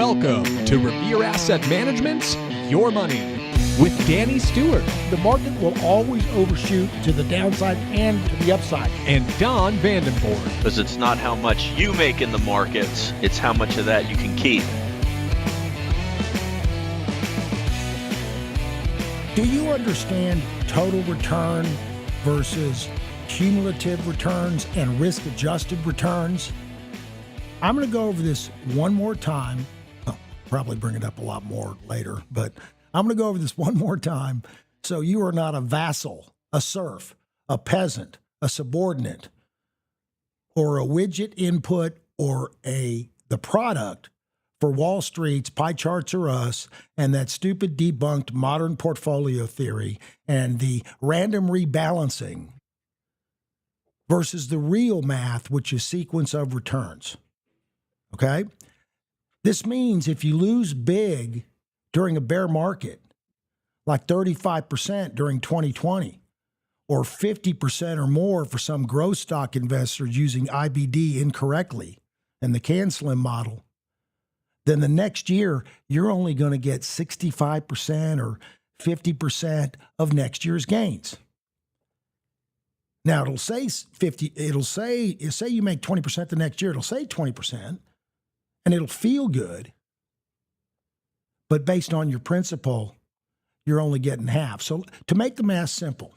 Welcome to Revere Asset Management's Your Money with Danny Stewart The market will always overshoot to the downside and to the upside. and Don Vandenbord. Because it's not how much you make in the markets, it's how much of that you can keep. Do you understand total return versus cumulative returns and risk-adjusted returns? I'm going to go over this one more time. I'll probably bring it up a lot more later, but I'm going to go over this one more time so you are not a vassal, a serf, a peasant, a subordinate, or a widget input or the product for Wall Street's pie charts are us and that stupid debunked modern portfolio theory and the random rebalancing versus the real math, which is sequence of returns. Okay? This means if you lose big during a bear market, like 35% during 2020, or 50% or more for some growth stock investors using IBD incorrectly and the CanSlim model, then the next year you're only going to get 65% or 50% of next year's gains. Now it'll say 50, it'll say you make 20% the next year, it'll say 20%, and it'll feel good. But based on your principal, you're only getting half. So to make the math simple,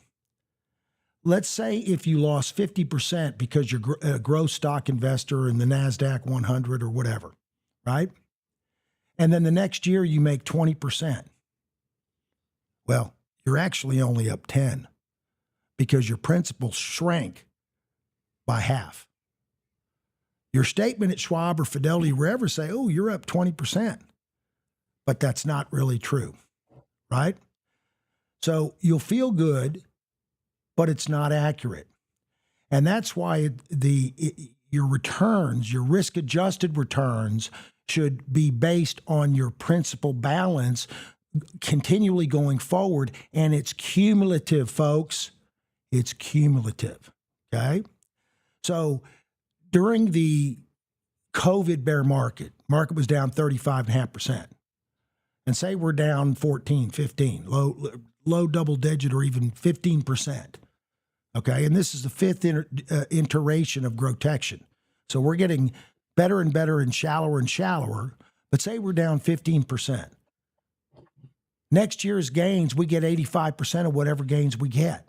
let's say if you lost 50% because you're a growth stock investor in the NASDAQ 100 or whatever, right? And then the next year you make 20%. Well, you're actually only up 10 because your principal shrank by half. Your statement at Schwab or Fidelity, wherever, say, oh, you're up 20%. But that's not really true, right? So you'll feel good, but it's not accurate. And that's why your returns, your risk-adjusted returns, should be based on your principal balance continually going forward. And it's cumulative, folks. It's cumulative, okay? So during the COVID bear market was down 35.5%. And say we're down 14, 15, low double digit or even 15%. Okay, and this is the fifth iteration of Grotection. So we're getting better and better and shallower, but say we're down 15%. Next year's gains, we get 85% of whatever gains we get.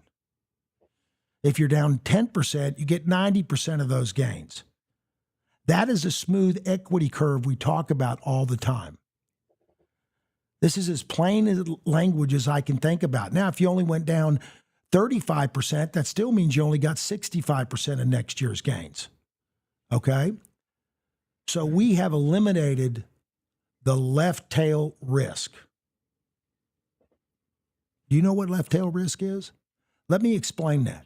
If you're down 10%, you get 90% of those gains. That is a smooth equity curve we talk about all the time. This is as plain a language as I can think about. Now, if you only went down 35%, that still means you only got 65% of next year's gains. Okay? So we have eliminated the left tail risk. Do you know what left tail risk is? Let me explain that.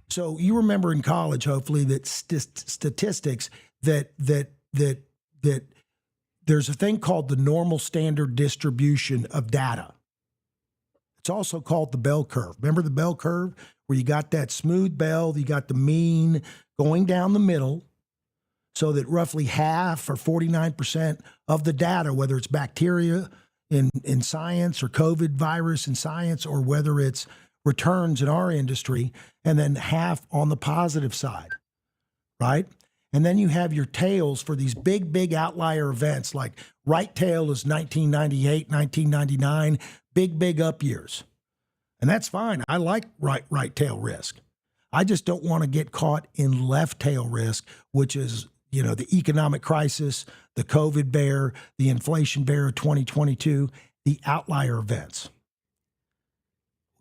So you remember in college, hopefully, that statistics that there's a thing called the normal standard distribution of data. It's also called the bell curve. Remember the bell curve where you got that smooth bell, you got the mean going down the middle so that roughly half or 49% of the data, whether it's bacteria in science or COVID virus in science or whether it's returns in our industry, and then half on the positive side, right? And then you have your tails for these big outlier events like right tail is 1998, 1999, big up years. And that's fine. I like right tail risk. I just don't want to get caught in left tail risk, which is, the economic crisis, the COVID bear, the inflation bear of 2022, the outlier events.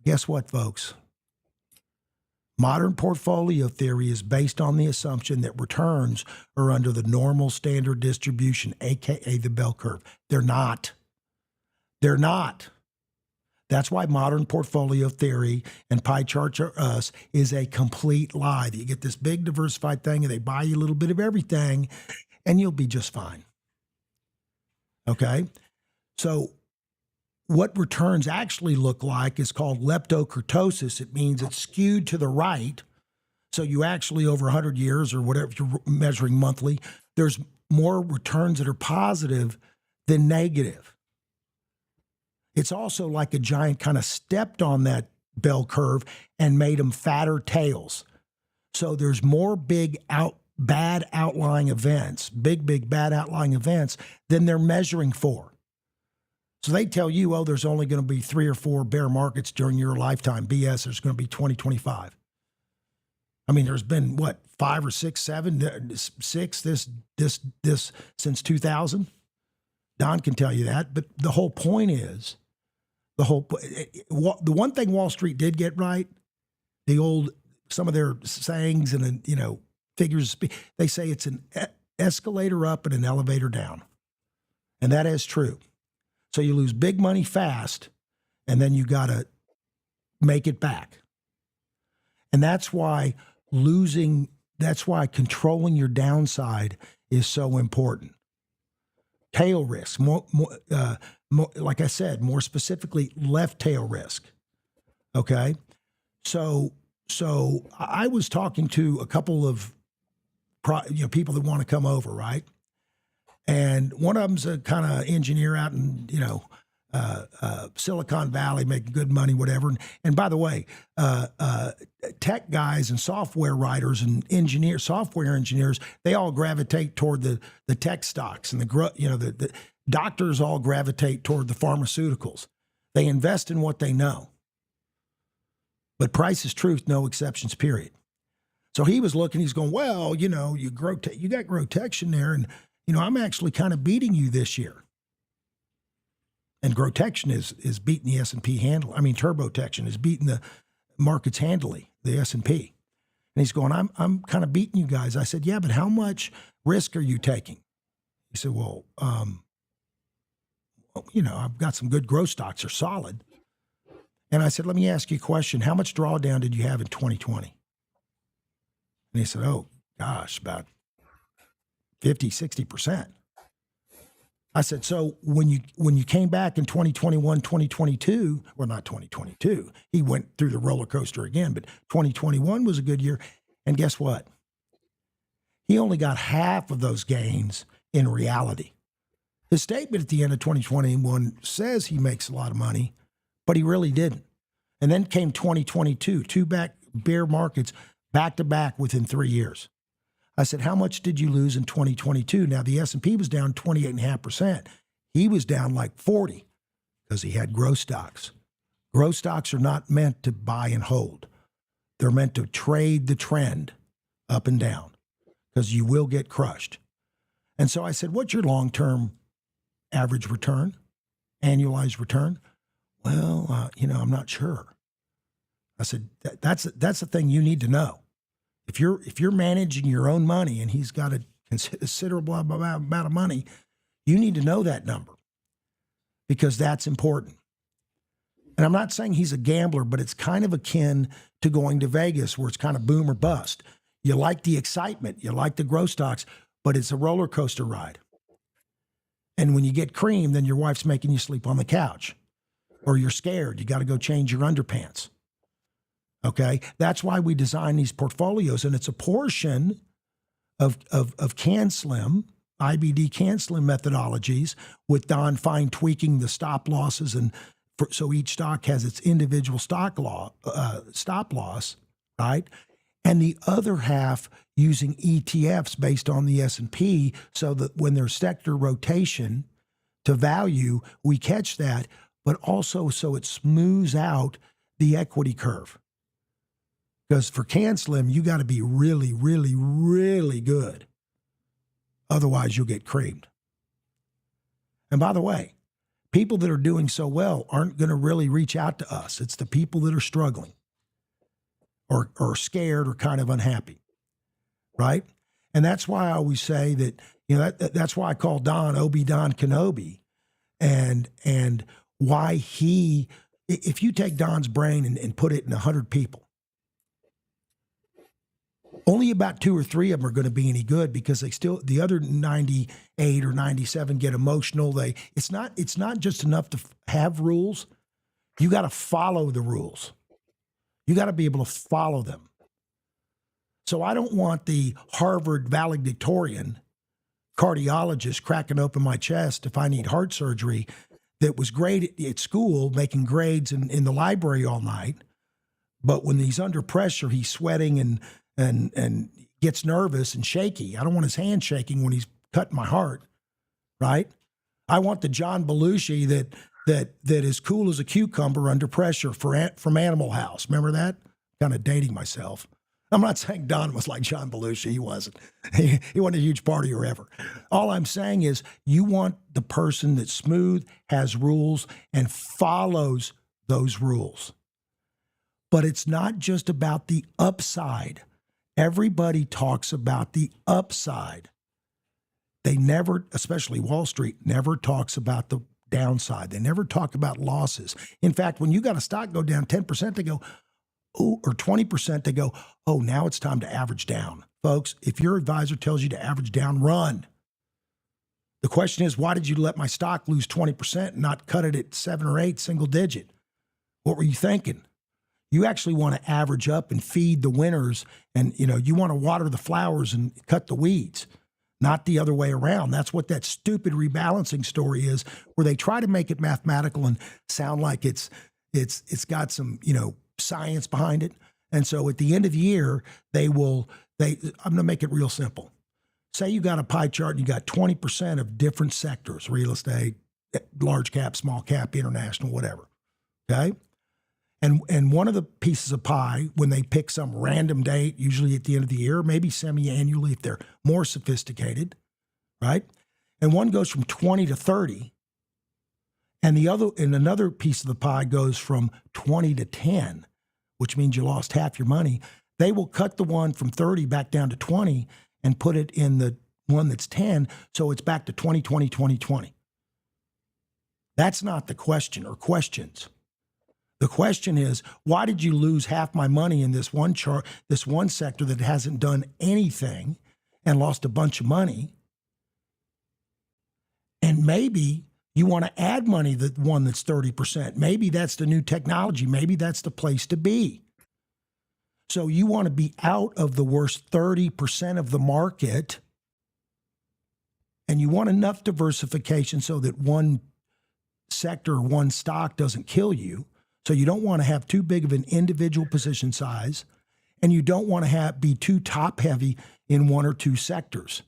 Guess what, folks? Modern portfolio theory is based on the assumption that returns are under the normal standard distribution, aka the bell curve. They're not. They're not. That's why modern portfolio theory and pie charts are us is a complete lie. That you get this big diversified thing and they buy you a little bit of everything and you'll be just fine. Okay? So what returns actually look like is called leptokurtosis. It means it's skewed to the right. So you actually, over 100 years or whatever, if you're measuring monthly, there's more returns that are positive than negative. It's also like a giant kind of stepped on that bell curve and made them fatter tails. So there's more bad outlying events, big bad outlying events than they're measuring for. So they tell you, oh, there's only going to be 3 or 4 bear markets during your lifetime. BS, there's going to be 20, 25. I mean, there's been, 5 or 6, 7, 6 this since 2000? Don can tell you that. But the whole point is, the one thing Wall Street did get right, some of their sayings and, figures, they say it's an escalator up and an elevator down. And that is true. So you lose big money fast, and then you got to make it back. And that's why controlling your downside is so important. Tail risk, more, like I said, more specifically, left tail risk. Okay, so I was talking to a couple of people that want to come over, right? And one of them's a kind of engineer out in Silicon Valley, making good money, whatever. And by the way, tech guys and software writers and software engineers, they all gravitate toward the tech stocks, and the doctors all gravitate toward the pharmaceuticals. They invest in what they know. But price is truth, no exceptions, period. So he was looking, he's going, well, you got Grotection there, and I'm actually kind of beating you this year. And Grotection is beating the S&P handle. I mean, Turbotection is beating the markets handily, the S&P. And he's going, I'm kind of beating you guys. I said, yeah, but how much risk are you taking? He said, well, I've got some good growth stocks, are solid. And I said, let me ask you a question. How much drawdown did you have in 2020? And he said, oh, gosh, about 50, 60%. I said, so when you came back in 2021, 2022, well, not 2022, he went through the roller coaster again, but 2021 was a good year. And guess what? He only got half of those gains in reality. His statement at the end of 2021 says he makes a lot of money, but he really didn't. And then came 2022, 2 bear markets back to back within 3 years. I said, how much did you lose in 2022? Now, the S&P was down 28.5%. He was down like 40 because he had growth stocks. Growth stocks are not meant to buy and hold. They're meant to trade the trend up and down because you will get crushed. And so I said, what's your long-term average return, annualized return? Well, I'm not sure. I said, that's the thing you need to know. If you're managing your own money and he's got a considerable amount of money, you need to know that number because that's important. And I'm not saying he's a gambler, but it's kind of akin to going to Vegas where it's kind of boom or bust. You like the excitement, you like the growth stocks, but it's a roller coaster ride. And when you get creamed, then your wife's making you sleep on the couch or you're scared. You got to go change your underpants. Okay, that's why we design these portfolios, and it's a portion of CanSlim, IBD CanSlim methodologies with Don Fine tweaking the stop losses, and so each stock has its individual stop loss, right? And the other half using ETFs based on the S&P, so that when there's sector rotation to value, we catch that, but also so it smooths out the equity curve. Because for CanSlim, you got to be really, really, really good. Otherwise, you'll get creamed. And by the way, people that are doing so well aren't going to really reach out to us. It's the people that are struggling or scared or kind of unhappy, right? And that's why I always say that, that's why I call Don Obi-Don Kenobi. And why if you take Don's brain and put it in 100 people, only about 2 or 3 of them are going to be any good because the other 98 or 97 get emotional. It's not just enough to have rules. You got to follow the rules. You got to be able to follow them. So I don't want the Harvard valedictorian cardiologist cracking open my chest if I need heart surgery that was great at school, making grades in the library all night. But when he's under pressure, he's sweating and gets nervous and shaky. I don't want his hand shaking when he's cutting my heart, right? I want the John Belushi that is cool as a cucumber under pressure from Animal House. Remember that? Kind of dating myself. I'm not saying Don was like John Belushi. He wasn't. He wasn't a huge partier ever. All I'm saying is you want the person that's smooth, has rules, and follows those rules. But it's not just about the upside. Everybody talks about the upside. They never, especially Wall Street, never talks about the downside. They never talk about losses. In fact, when you got a stock go down 10%, they go, oh, or 20%, they go, oh, now it's time to average down. Folks, if your advisor tells you to average down, run. The question is, why did you let my stock lose 20% and not cut it at 7 or 8 single digit? What were you thinking? You actually want to average up and feed the winners, and you want to water the flowers and cut the weeds, not the other way around. That's what that stupid rebalancing story is, where they try to make it mathematical and sound like it's got some, science behind it. And so at the end of the year, I'm going to make it real simple. Say you got a pie chart and you got 20% of different sectors, real estate, large cap, small cap, international, whatever. Okay. And one of the pieces of pie, when they pick some random date, usually at the end of the year, maybe semi-annually if they're more sophisticated, right? And one goes from 20 to 30, and another piece of the pie goes from 20 to 10, which means you lost half your money. They will cut the one from 30 back down to 20 and put it in the one that's 10, so it's back to 20, 20, 20, 20. That's not the question or questions. The question is, why did you lose half my money in this one chart, this one sector that hasn't done anything and lost a bunch of money? And maybe you want to add money, the one that's 30%. Maybe that's the new technology. Maybe that's the place to be. So you want to be out of the worst 30% of the market, and you want enough diversification so that one sector or one stock doesn't kill you. So you don't want to have too big of an individual position size, and you don't want to be too top heavy in one or two sectors,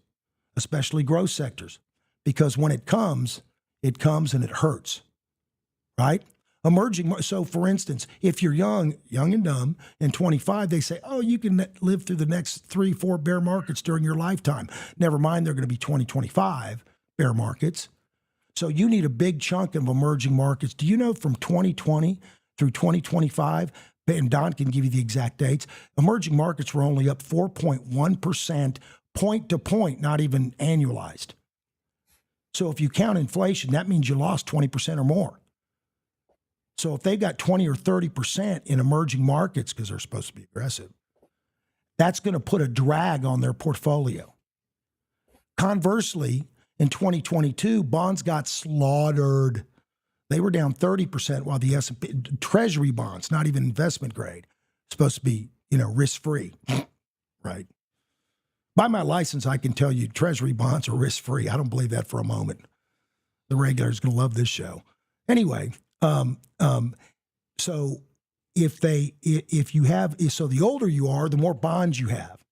especially growth sectors, because when it comes and it hurts, right? So for instance, if you're young and dumb, and 25, they say, oh, you can live through the next 3-4 bear markets during your lifetime. Never mind, they're going to be 2025 bear markets. So you need a big chunk of emerging markets. Do you know from 2020 through 2025, and Don can give you the exact dates, emerging markets were only up 4.1% point to point, not even annualized. So if you count inflation, that means you lost 20% or more. So if they've got 20 or 30% in emerging markets, because they're supposed to be aggressive, that's going to put a drag on their portfolio. Conversely, in 2022, bonds got slaughtered. They were down 30%, while the S&P, Treasury bonds, not even investment grade, supposed to be, risk-free, right? By my license, I can tell you Treasury bonds are risk-free. I don't believe that for a moment. The regular's going to love this show. Anyway, so so the older you are, the more bonds you have.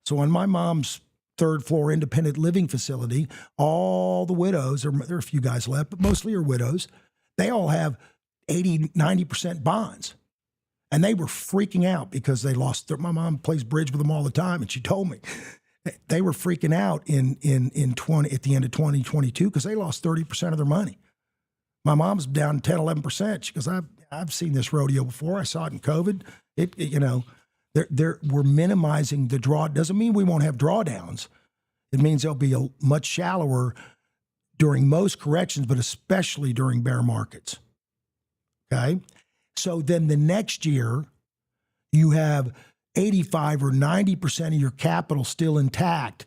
So on my mom's third floor independent living facility, all the widows, there are a few guys left, but mostly are widows, they all have 80, 90% bonds. And they were freaking out because they lost my mom plays bridge with them all the time, and she told me they were freaking out at the end of 2022 because they lost 30% of their money. My mom's down 10, 11%. She goes, I've seen this rodeo before. I saw it in COVID. We're minimizing the draw. It doesn't mean we won't have drawdowns. It means they'll be much shallower during most corrections, but especially during bear markets. Okay? So then the next year, you have 85 or 90% of your capital still intact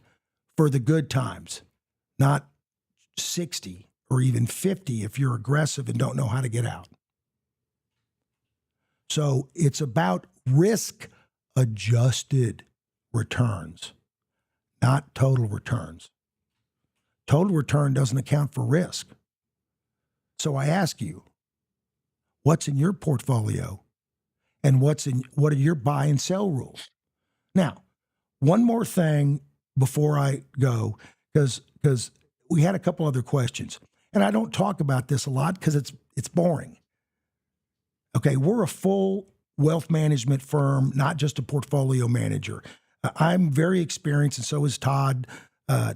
for the good times, not 60 or even 50 if you're aggressive and don't know how to get out. So it's about risk adjusted returns, not total returns. Total return doesn't account for risk. So I ask you, what's in your portfolio and what are your buy and sell rules? Now, one more thing before I go, because we had a couple other questions. And I don't talk about this a lot because it's boring. Okay, we're a full wealth management firm, not just a portfolio manager. I'm very experienced, and so is Todd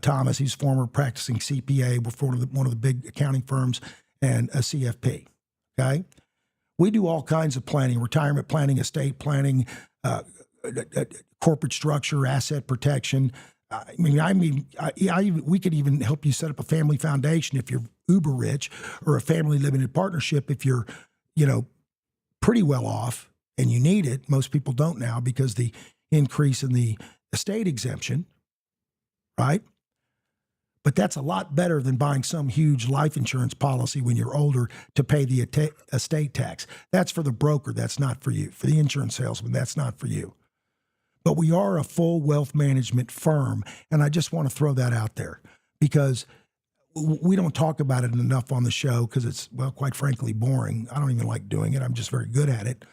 Thomas. He's former practicing CPA before one of the big accounting firms and a CFP. Okay, we do all kinds of planning: retirement planning, estate planning, corporate structure, asset protection. We could even help you set up a family foundation if you're uber rich, or a family limited partnership if you're, pretty well off and you need it. Most people don't now because the increase in the estate exemption, right? But that's a lot better than buying some huge life insurance policy when you're older to pay the estate tax. That's for the broker. That's not for you. For the insurance salesman, that's not for you. But we are a full wealth management firm, and I just want to throw that out there because we don't talk about it enough on the show because it's, well, quite frankly, boring. I don't even like doing it. I'm just very good at it.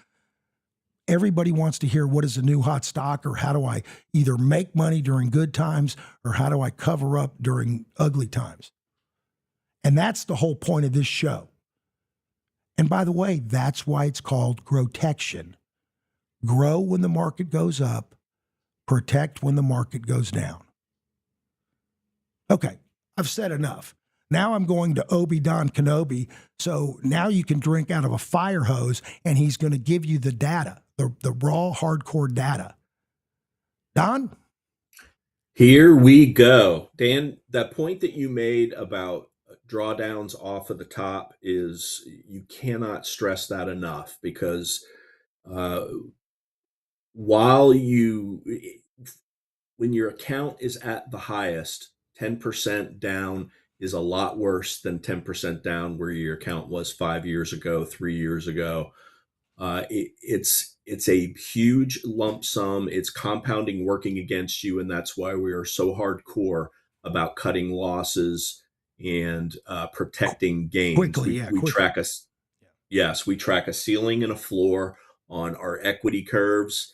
Everybody wants to hear what is the new hot stock, or how do I either make money during good times, or how do I cover up during ugly times? And that's the whole point of this show. And by the way, that's why it's called Grotection. Grow when the market goes up, protect when the market goes down. Okay, I've said enough. Now I'm going to Obi-Don Kenobi. So now you can drink out of a fire hose, and he's going to give you the data, the raw, hardcore data. Don? Here we go. Dan, that point that you made about drawdowns off of the top is, you cannot stress that enough, because when your account is at the highest, 10% down is a lot worse than 10% down where your account was 5 years ago, 3 years ago. It's a huge lump sum. It's compounding working against you, and that's why we are so hardcore about cutting losses and protecting gains. Quickly. We track a ceiling and a floor on our equity curves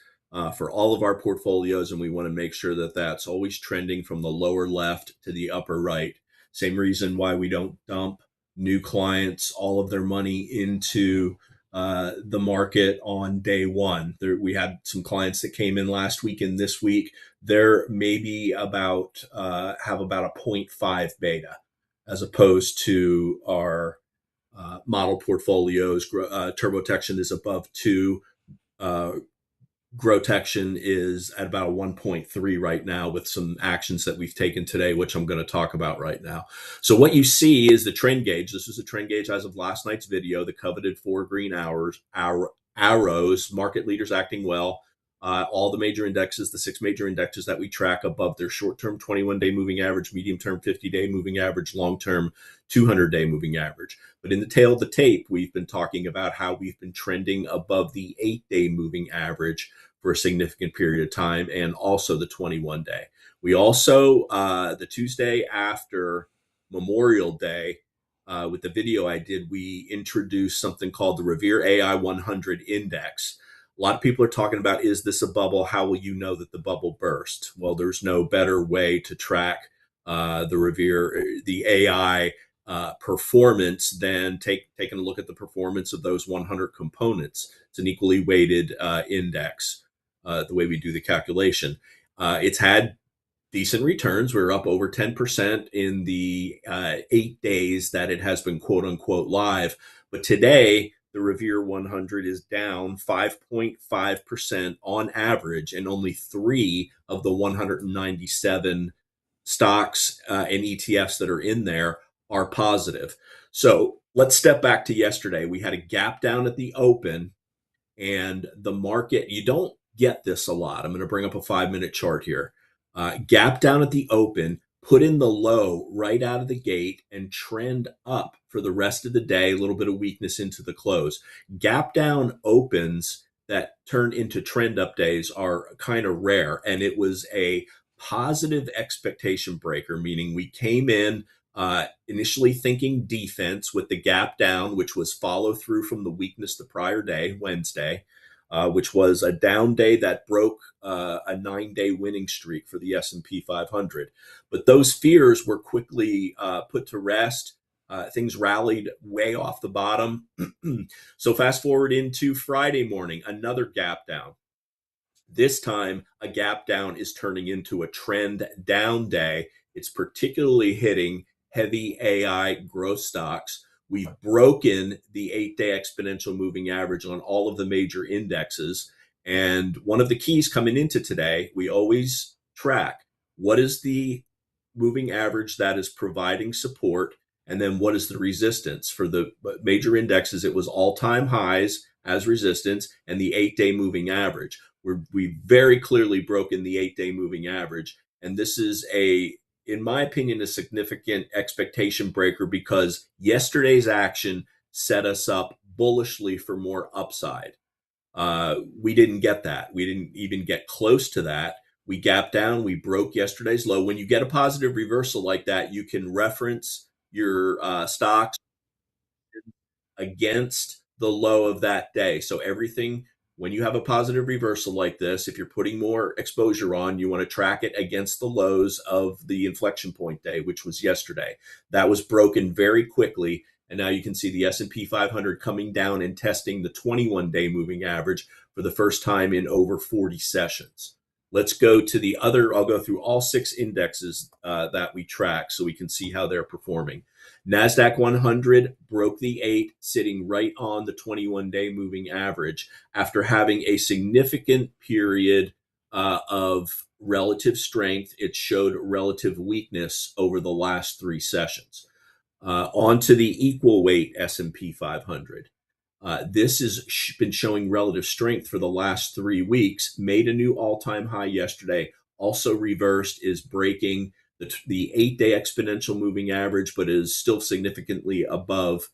for all of our portfolios, and we want to make sure that that's always trending from the lower left to the upper right. Same reason why we don't dump new clients all of their money into the market on day one. We had some clients that came in last week and this week. They're maybe have about a 0.5 beta, as opposed to our model portfolios. Turbotection is above 2. Grotection is at about a 1.3 right now, with some actions that we've taken today, which I'm going to talk about right now. So what you see is the trend gauge. This is a trend gauge as of last night's video, the coveted 4 green arrows, market leaders acting well. All the major indexes, the 6 major indexes that we track above their short-term 21-day moving average, medium-term 50-day moving average, long-term 200-day moving average. But in the tail of the tape, we've been talking about how we've been trending above the 8-day moving average for a significant period of time, and also the 21-day. We also, the Tuesday after Memorial Day, with the video I did, we introduced something called the Revere AI 100 Index. A lot of people are talking about, is this a bubble? How will you know that the bubble burst? Well, there's no better way to track the AI performance than taking a look at the performance of those 100 components. It's an equally weighted index, the way we do the calculation. It's had decent returns. We're up over 10% in the 8 days that it has been quote unquote live. But today, the Revere 100 is down 5.5% on average, and only 3 of the 197 stocks and ETFs that are in there are positive. So let's step back to yesterday. We had a gap down at the open, and the market, you don't get this a lot. I'm going to bring up a 5-minute chart here. Gap down at the open, put in the low right out of the gate, and trend up for the rest of the day, a little bit of weakness into the close. Gap down opens that turn into trend up days are kind of rare. And it was a positive expectation breaker, meaning we came in initially thinking defense with the gap down, which was follow through from the weakness the prior day, Wednesday, which was a down day that broke a 9-day winning streak for the S&P 500. But those fears were quickly put to rest. Things rallied way off the bottom. So fast forward into Friday morning, another gap down. This time, a gap down is turning into a trend down day. It's particularly hitting heavy AI growth stocks. We've broken the 8-day exponential moving average on all of the major indexes. And one of the keys coming into today, we always track what is the moving average that is providing support, and then what is the resistance. For the major indexes, it was all-time highs as resistance and the 8-day moving average. We've very clearly broken the 8-day moving average. And this is in my opinion, a significant expectation breaker because yesterday's action set us up bullishly for more upside. We didn't get that. We didn't even get close to that. We gapped down. We broke yesterday's low. When you get a positive reversal like that, you can reference your stocks against the low of that day. So everything, when you have a positive reversal like this, if you're putting more exposure on, you want to track it against the lows of the inflection point day, which was yesterday. That was broken very quickly. And now you can see the S&P 500 coming down and testing the 21-day moving average for the first time in over 40 sessions. Let's go to the other. I'll go through all 6 indexes that we track so we can see how they're performing. NASDAQ 100 broke the 8, sitting right on the 21-day moving average after having a significant period of relative strength. It showed relative weakness over the last 3 sessions. On to the equal weight S&P 500. This has been showing relative strength for the last 3 weeks, made a new all-time high yesterday, also reversed, is breaking the 8-day exponential moving average, but is still significantly above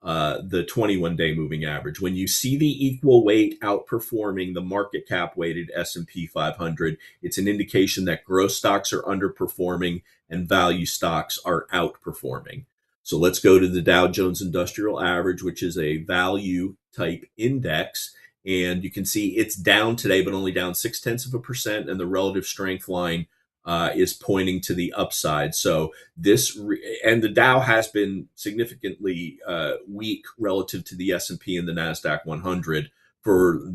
the 21-day moving average. When you see the equal weight outperforming the market cap weighted S&P 500, it's an indication that growth stocks are underperforming and value stocks are outperforming. So let's go to the Dow Jones Industrial Average, which is a value type index. And you can see it's down today, but only down 0.6%. And the relative strength line is pointing to the upside. So and the Dow has been significantly weak relative to the S&P and the NASDAQ 100 for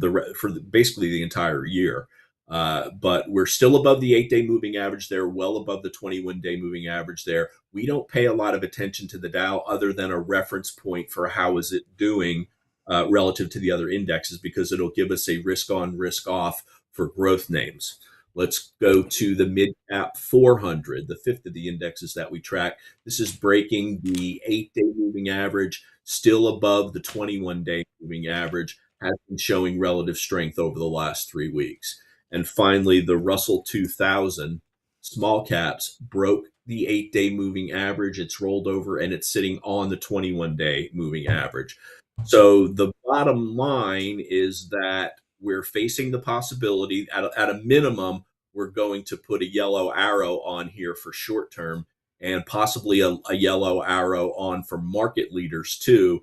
basically the entire year. But we're still above the 8-day moving average there, well above the 21-day moving average there. We don't pay a lot of attention to the Dow other than a reference point for how is it doing relative to the other indexes, because it'll give us a risk on, risk off for growth names. Let's go to the mid-cap 400, the 5th of the indexes that we track. This is breaking the 8-day moving average, still above the 21-day moving average, has been showing relative strength over the last 3 weeks. And finally, the Russell 2000 small caps broke the 8-day moving average. It's rolled over and it's sitting on the 21-day moving average. So the bottom line is that we're facing the possibility, at a minimum, we're going to put a yellow arrow on here for short term, and possibly a yellow arrow on for market leaders too.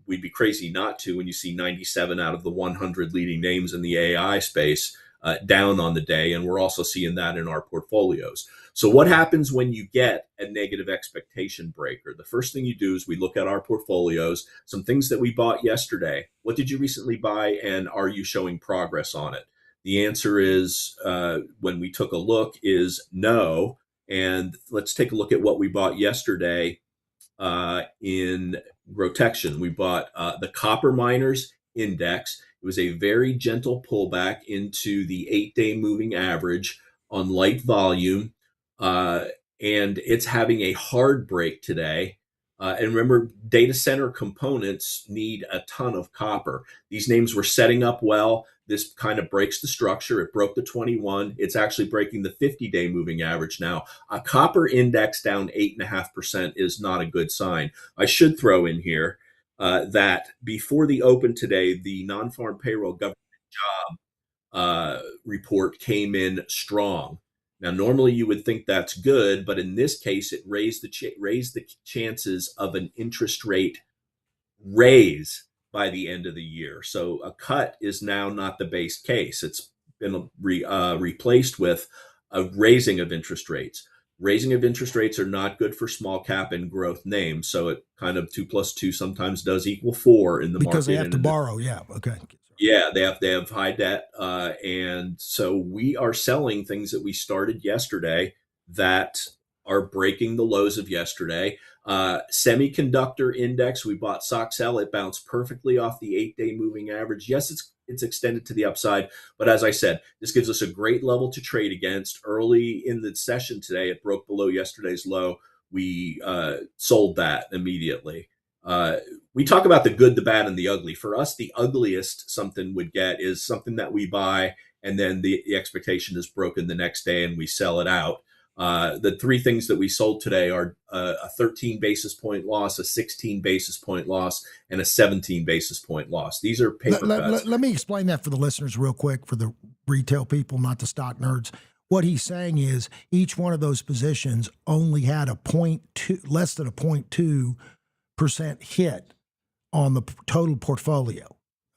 We'd be crazy not to when you see 97 out of the 100 leading names in the AI space down on the day, and we're also seeing that in our portfolios. So what happens when you get a negative expectation breaker? The first thing you do is we look at our portfolios, some things that we bought yesterday. What did you recently buy, and are you showing progress on it? The answer is, when we took a look, is no. And let's take a look at what we bought yesterday in Grotection. We bought the Copper Miners Index. It was a very gentle pullback into the 8-day moving average on light volume, and it's having a hard break today. And remember, data center components need a ton of copper. These names were setting up well. This kind of breaks the structure. It broke the 21. It's actually breaking the 50-day moving average now. A copper index down 8.5% is not a good sign. I should throw in here that before the open today, the Nonfarm Payroll government report came in strong. Now, normally you would think that's good, but in this case, it raised the chances of an interest rate raise by the end of the year. So a cut is now not the base case. It's been replaced with a raising of interest rates. Raising of interest rates are not good for small cap and growth names. So it kind of 2 + 2 sometimes does equal 4 in the market. Because they have to borrow. Yeah. Okay. Yeah, they have high debt, and so we are selling things that we started yesterday that are breaking the lows of yesterday. Semiconductor index, we bought CRCL. It bounced perfectly off the 8-day moving average. Yes, it's extended to the upside, but as I said, this gives us a great level to trade against. Early in the session today, it broke below yesterday's low. We sold that immediately. We talk about the good, the bad, and the ugly. For us, the ugliest something would get is something that we buy and then the expectation is broken the next day and we sell it out. The 3 things that we sold today are a 13 basis point loss, a 16 basis point loss, and a 17 basis point loss. These are paper cuts. Let me explain that for the listeners real quick, for the retail people, not the stock nerds. What he's saying is each one of those positions only had less than a 0.2% hit on the total portfolio.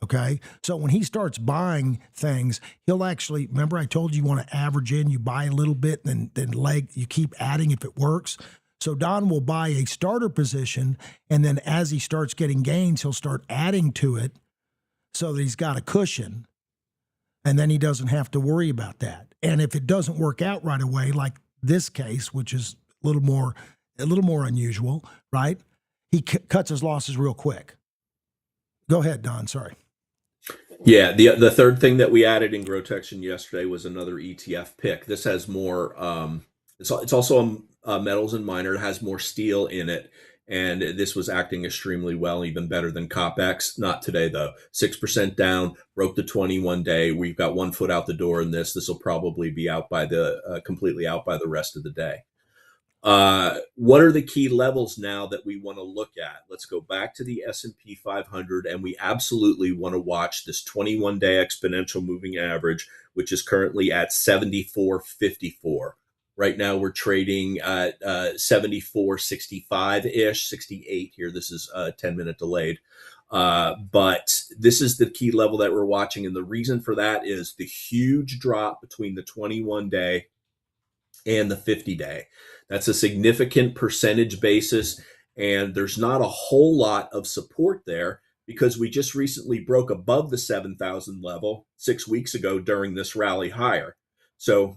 Okay. So when he starts buying things, he'll actually, remember I told you want to average in, you buy a little bit and then you keep adding if it works. So Don will buy a starter position, and then as he starts getting gains, he'll start adding to it so that he's got a cushion, and then he doesn't have to worry about that. And if it doesn't work out right away, like this case, which is a little more unusual, right? He cuts his losses real quick. Go ahead, Don. Sorry. Yeah, the third thing that we added in Grotection yesterday was another ETF pick. This has more. It's also a metals and miner. It has more steel in it, and this was acting extremely well, even better than COPX. Not today though. 6% down, broke the 21-day. We've got 1 foot out the door in this. This will probably be out by completely out by the rest of the day. What are the key levels now that we want to look at? Let's go back to the S&P 500, and we absolutely want to watch this 21-day exponential moving average, which is currently at 74.54. Right now we're trading at 74.65-ish, 68 here. This is 10-minute delayed. But this is the key level that we're watching, and the reason for that is the huge drop between the 21-day and the 50-day. That's a significant percentage basis, and there's not a whole lot of support there because we just recently broke above the 7,000 level 6 weeks ago during this rally higher. So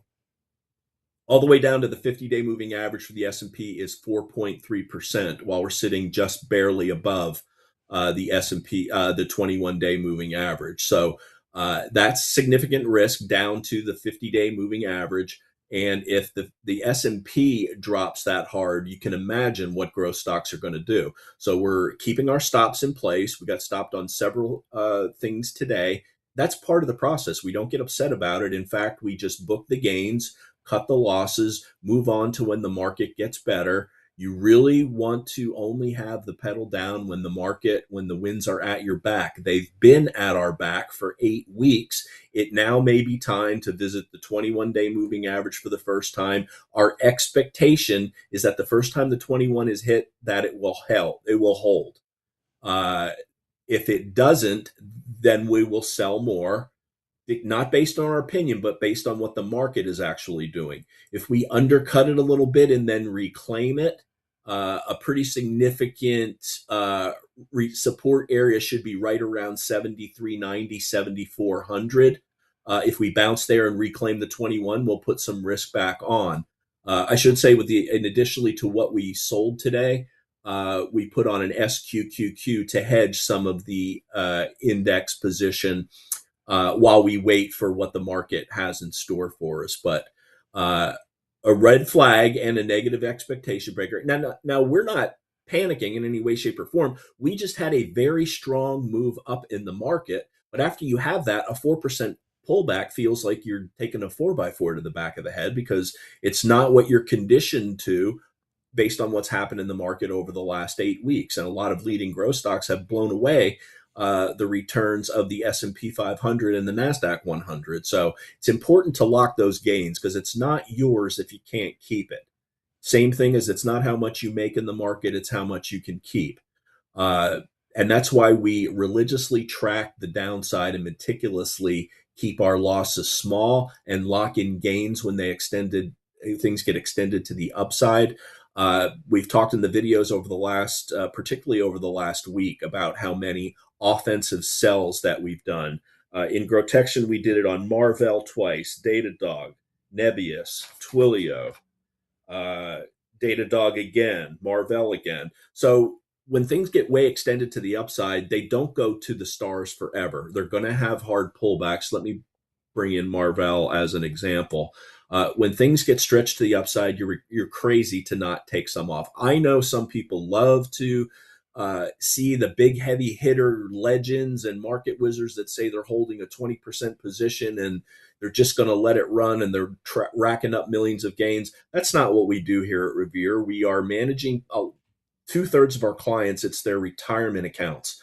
all the way down to the 50-day moving average for the S&P is 4.3%, while we're sitting just barely above the S&P, the 21-day moving average. So that's significant risk down to the 50-day moving average. And if the S&P drops that hard, you can imagine what growth stocks are going to do. So we're keeping our stops in place. We got stopped on several things today. That's part of the process. We don't get upset about it. In fact, we just book the gains, cut the losses, move on to when the market gets better. You really want to only have the pedal down when the winds are at your back. They've been at our back for 8 weeks. It now may be time to visit the 21-day moving average for the first time. Our expectation is that the first time the 21 is hit, that it will hold. If it doesn't, then we will sell more. Not based on our opinion, but based on what the market is actually doing. If we undercut it a little bit and then reclaim it, a pretty significant support area should be right around 7390, 7400. If we bounce there and reclaim the 21, we'll put some risk back on. I should say, in additionally to what we sold today, we put on an SQQQ to hedge some of the index position while we wait for what the market has in store for us. But a red flag and a negative expectation breaker. Now we're not panicking in any way, shape, or form. We just had a very strong move up in the market. But after you have that, a 4% pullback feels like you're taking a 4x4 to the back of the head, because it's not what you're conditioned to based on what's happened in the market over the last 8 weeks. And a lot of leading growth stocks have blown away the returns of the S&P 500 and the NASDAQ 100. So it's important to lock those gains because it's not yours if you can't keep it. Same thing as it's not how much you make in the market, it's how much you can keep. And that's why we religiously track the downside and meticulously keep our losses small and lock in gains when things get extended to the upside. We've talked in the videos over the last, particularly over the last week, about how many offensive sells that we've done. In Grotection, we did it on Marvell twice, Datadog, Nebius, Twilio, Datadog again, Marvell again. So when things get way extended to the upside, they don't go to the stars forever. They're going to have hard pullbacks. Let me bring in Marvell as an example. When things get stretched to the upside, you're crazy to not take some off. I know some people love to see the big heavy hitter legends and market wizards that say they're holding a 20% position and they're just going to let it run and they're racking up millions of gains. That's not what we do here at Revere. We are managing 2/3 of our clients. It's their retirement accounts.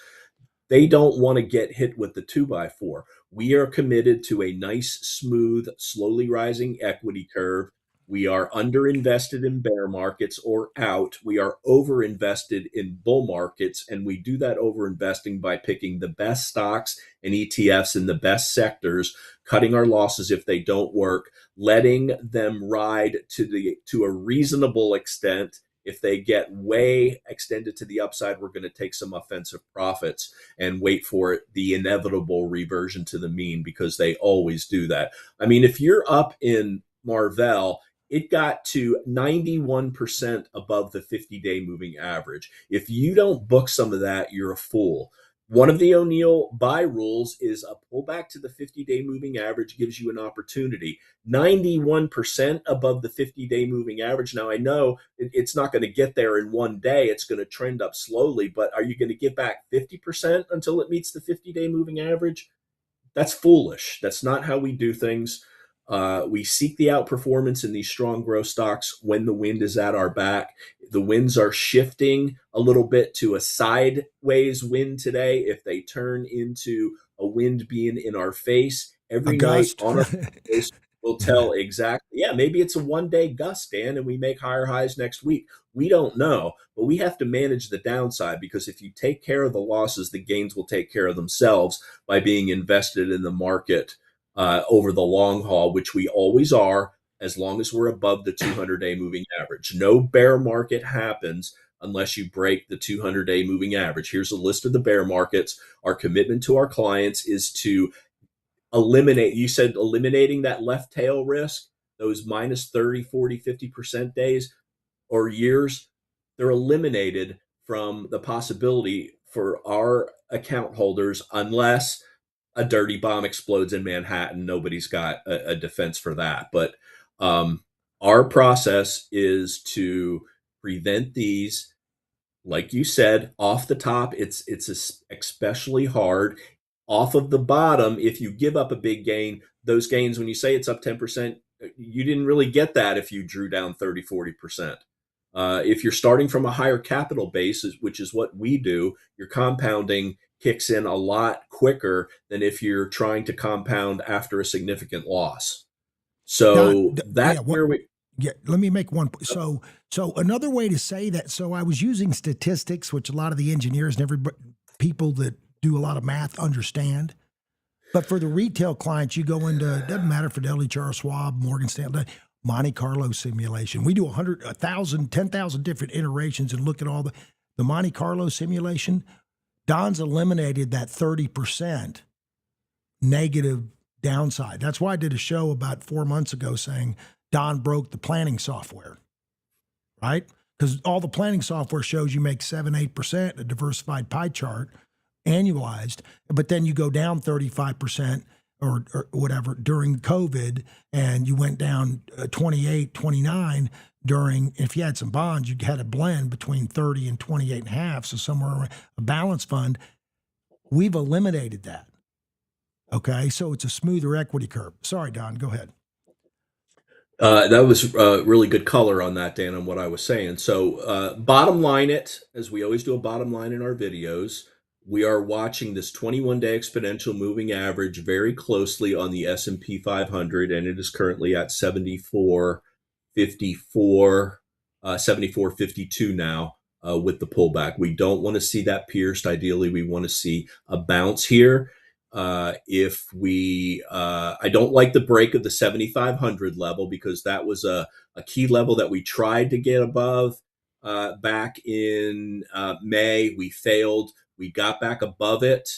They don't want to get hit with the 2x4. We are committed to a nice, smooth, slowly rising equity curve. We are underinvested in bear markets or out. We are overinvested in bull markets. And we do that overinvesting by picking the best stocks and ETFs in the best sectors, cutting our losses if they don't work, letting them ride to a reasonable extent. If they get way extended to the upside, we're going to take some offensive profits and wait for the inevitable reversion to the mean, because they always do that. I mean, if you're up in Marvell, it got to 91% above the 50-day moving average. If you don't book some of that, you're a fool. One of the O'Neill buy rules is a pullback to the 50-day moving average gives you an opportunity. 91% above the 50-day moving average. Now, I know it's not going to get there in one day. It's going to trend up slowly, but are you going to get back 50% until it meets the 50-day moving average? That's foolish. That's not how we do things. We seek the outperformance in these strong growth stocks when the wind is at our back. The winds are shifting a little bit to a sideways wind today. If they turn into a wind being in our face every night on our face, we'll tell exactly. Yeah, maybe it's a one-day gust, Dan, and we make higher highs next week. We don't know, but we have to manage the downside, because if you take care of the losses, the gains will take care of themselves by being invested in the market over the long haul, which we always are, as long as we're above the 200-day moving average. No bear market happens unless you break the 200-day moving average. Here's a list of the bear markets. Our commitment to our clients is to eliminate, you said eliminating that left tail risk, those minus 30, 40, 50% days or years, they're eliminated from the possibility for our account holders unless a dirty bomb explodes in Manhattan. Nobody's got a defense for that. But our process is to prevent these, like you said, off the top. It's especially hard. Off of the bottom, if you give up a big gain, those gains, when you say it's up 10%, you didn't really get that if you drew down 30, 40%. If you're starting from a higher capital base, which is what we do, your compounding kicks in a lot quicker than if you're trying to compound after a significant loss. So that's where we. Yeah, let me make one. So another way to say that. So I was using statistics, which a lot of the engineers and everybody, people that do a lot of math understand. But for the retail clients, you go into, it doesn't matter, Fidelity, Charles Schwab, Morgan Stanley, Monte Carlo simulation. We do 100, 1,000, 10,000 different iterations and look at all the Monte Carlo simulation. Don's eliminated that 30% negative downside. That's why I did a show about 4 months ago saying Don broke the planning software, right? Because all the planning software shows you make 7, 8%, a diversified pie chart, annualized, but then you go down 35% or whatever during COVID, and you went down 28, 29 during, if you had some bonds, you had a blend between 30 and 28 and a half, so somewhere around a balance fund. We've eliminated that. Okay, so it's a smoother equity curve. Sorry, Don, go ahead. That was really good color on that, Dan, on what I was saying. So bottom line it, as we always do a bottom line in our videos. we are watching this 21-day exponential moving average very closely on the S&P 500, and it is currently at 74.54, 74.52 now with the pullback. We don't want to see that pierced. Ideally, we want to see a bounce here. If we, I don't like the break of the 7,500 level, because that was a key level that we tried to get above back in May. We failed. We got back above it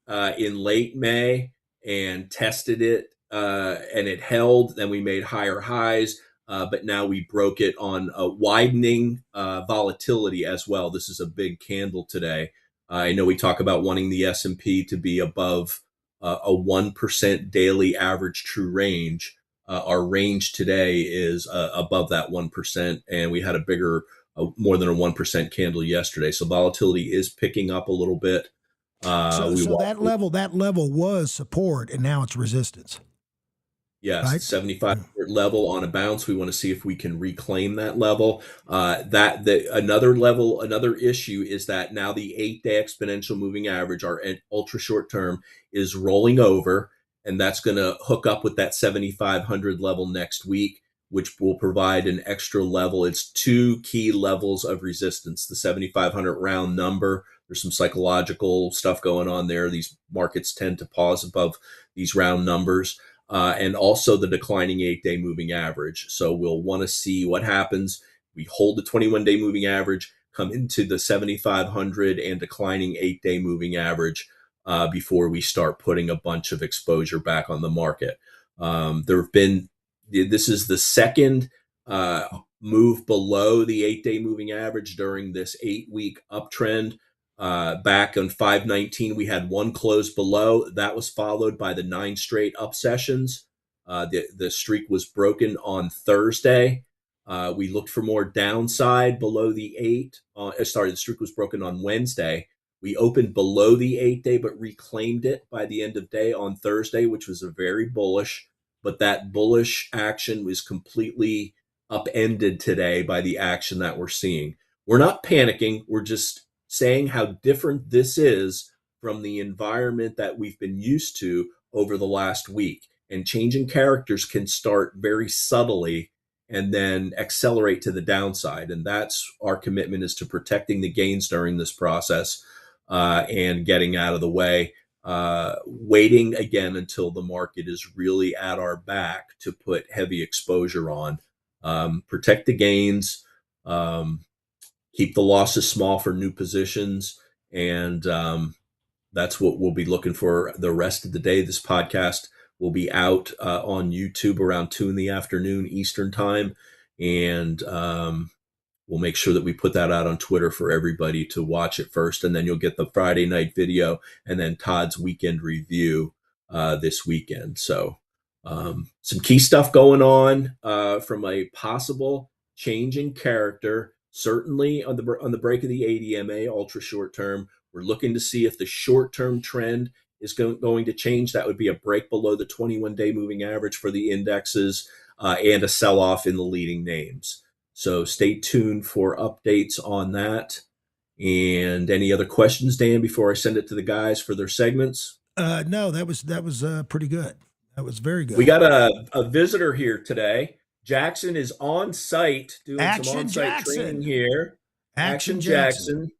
in late May and tested it, and it held. Then we made higher highs, but now we broke it on a widening volatility as well. This is a big candle today. I know we talk about wanting the S&P to be above a 1% daily average true range. Our range today is above that 1%, and we had a bigger, more than a 1% candle yesterday. So volatility is picking up a little bit. So that level was support, and now it's resistance. Yes, right? 75 level on a bounce. We want to see if we can reclaim that level. Another issue is that now the 8-day exponential moving average, our ultra short term, is rolling over, and that's going to hook up with that 7,500 level next week, which will provide an extra level. It's two key levels of resistance: the 7,500 round number. There's some psychological stuff going on there. These markets tend to pause above these round numbers. And also the declining 8-day moving average. So we'll want to see what happens. We hold the 21-day moving average, come into the 7,500 and declining 8-day moving average before we start putting a bunch of exposure back on the market. This is the second move below the 8-day moving average during this 8-week uptrend. Back on 5/19, we had one close below. That was followed by the 9 straight up sessions. The streak was broken on Thursday. We looked for more downside below the 8. The streak was broken on Wednesday. We opened below the 8-day, but reclaimed it by the end of day on Thursday, which was a very bullish. But that bullish action was completely upended today by the action that we're seeing. We're not panicking. We're just saying how different this is from the environment that we've been used to over the last week. And changing characters can start very subtly and then accelerate to the downside. And that's our commitment, is to protecting the gains during this process and getting out of the way, waiting again until the market is really at our back to put heavy exposure on. Protect the gains, keep the losses small for new positions, and that's what we'll be looking for the rest of the day. This podcast will be out on YouTube around 2 p.m. Eastern time, and we'll make sure that we put that out on Twitter for everybody to watch it first, and then you'll get the Friday night video and then Todd's weekend review this weekend. So some key stuff going on from a possible change in character. Certainly on the break of the ADMA, ultra short term, we're looking to see if the short term trend is going to change. That would be a break below the 21-day moving average for the indexes and a sell-off in the leading names. So stay tuned for updates on that. And any other questions, Dan, before I send it to the guys for their segments? No, that was pretty good. That was very good. We got a visitor here today. Jackson is on site doing some on-site training here. Action Jackson.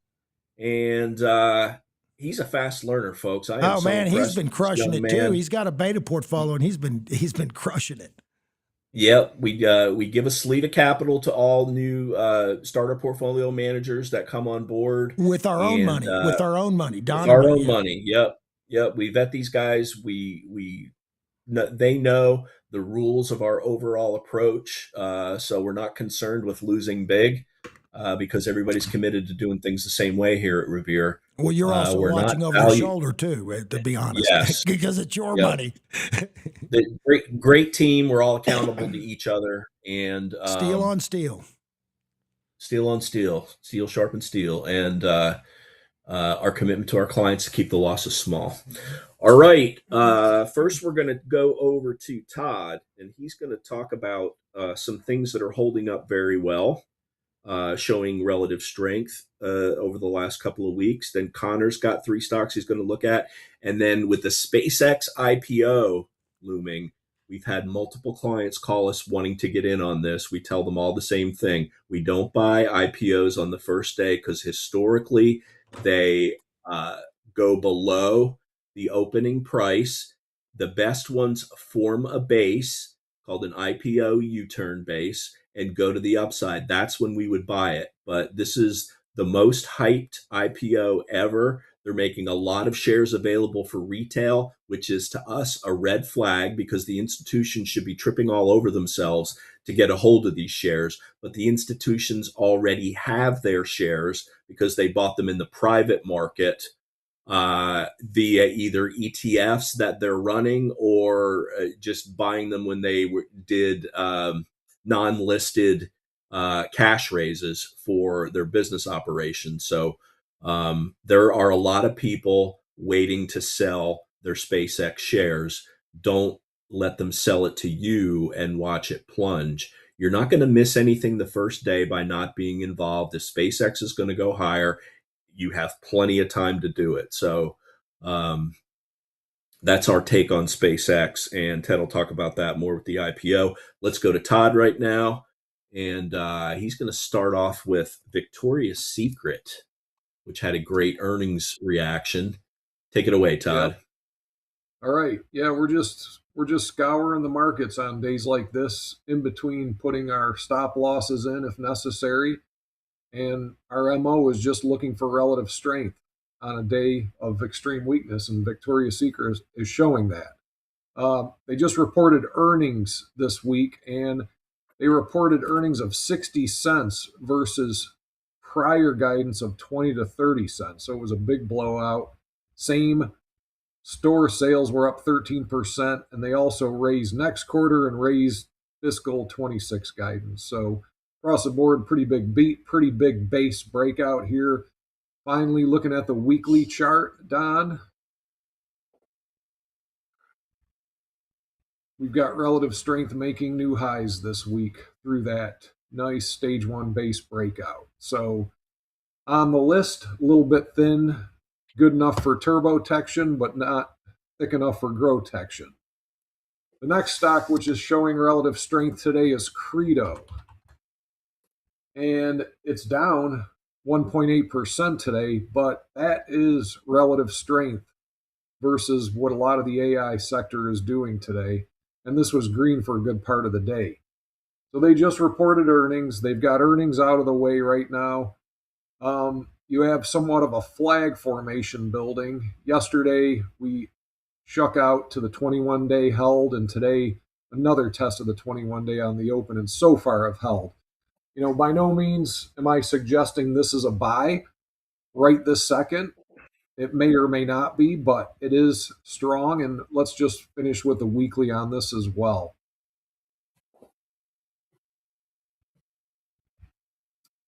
And he's a fast learner, folks. He's been crushing it too. He's got a beta portfolio, and he's been crushing it. Yep, we give a sleeve of capital to all new starter portfolio managers that come on board with our own money. With our own money, Don. With our own money. Yep. We vet these guys. They know the rules of our overall approach, so we're not concerned with losing big because everybody's committed to doing things the same way here at Revere. Well, you're also watching over your shoulder too, to be honest, yes. because it's your money. Great team. We're all accountable to each other, and steel on steel, steel on steel, steel sharpens steel, and our commitment to our clients to keep the losses small. All right. First, we're going to go over to Todd, and he's going to talk about some things that are holding up very well. showing relative strength over the last couple of weeks. Then Connor's got 3 stocks he's going to look at. And then with the SpaceX IPO looming, we've had multiple clients call us wanting to get in on this. We tell them all the same thing. We don't buy IPOs on the first day because historically they go below the opening price. The best ones form a base called an IPO U-turn base and go to the upside. That's when we would buy it. But this is the most hyped IPO ever. They're making a lot of shares available for retail, which is to us a red flag because the institutions should be tripping all over themselves to get a hold of these shares. But the institutions already have their shares because they bought them in the private market via either ETFs that they're running or just buying them when they did non-listed cash raises for their business operations. So there are a lot of people waiting to sell their SpaceX shares. Don't let them sell it to you and watch it plunge. You're not going to miss anything the first day by not being involved. If SpaceX is going to go higher, you have plenty of time to do it. So that's our take on SpaceX, and Ted will talk about that more with the IPO. Let's go to Todd right now, and he's going to start off with Victoria's Secret, which had a great earnings reaction. Take it away, Todd. Yep. All right. Yeah, we're just scouring the markets on days like this, in between putting our stop losses in if necessary. And our MO is just looking for relative strength on a day of extreme weakness, and Victoria's Secret is showing that. They just reported earnings this week, and they reported earnings of 60 cents versus prior guidance of 20 to 30 cents. So it was a big blowout. Same store sales were up 13%, and they also raised next quarter and raised fiscal 26 guidance. So across the board, pretty big beat, pretty big base breakout here. Finally, looking at the weekly chart, Don, we've got relative strength making new highs this week through that nice stage 1 base breakout. So on the list, a little bit thin, good enough for turbotection, but not thick enough for grotection. The next stock, which is showing relative strength today, is CRDO. And it's down 1.8% today, but that is relative strength versus what a lot of the AI sector is doing today. And this was green for a good part of the day. So they just reported earnings. They've got earnings out of the way right now. You have somewhat of a flag formation building. Yesterday, we shook out to the 21-day held, and today another test of the 21-day on the open, and so far have held. You know, by no means am I suggesting this is a buy right this second. It may or may not be, but it is strong. And let's just finish with the weekly on this as well.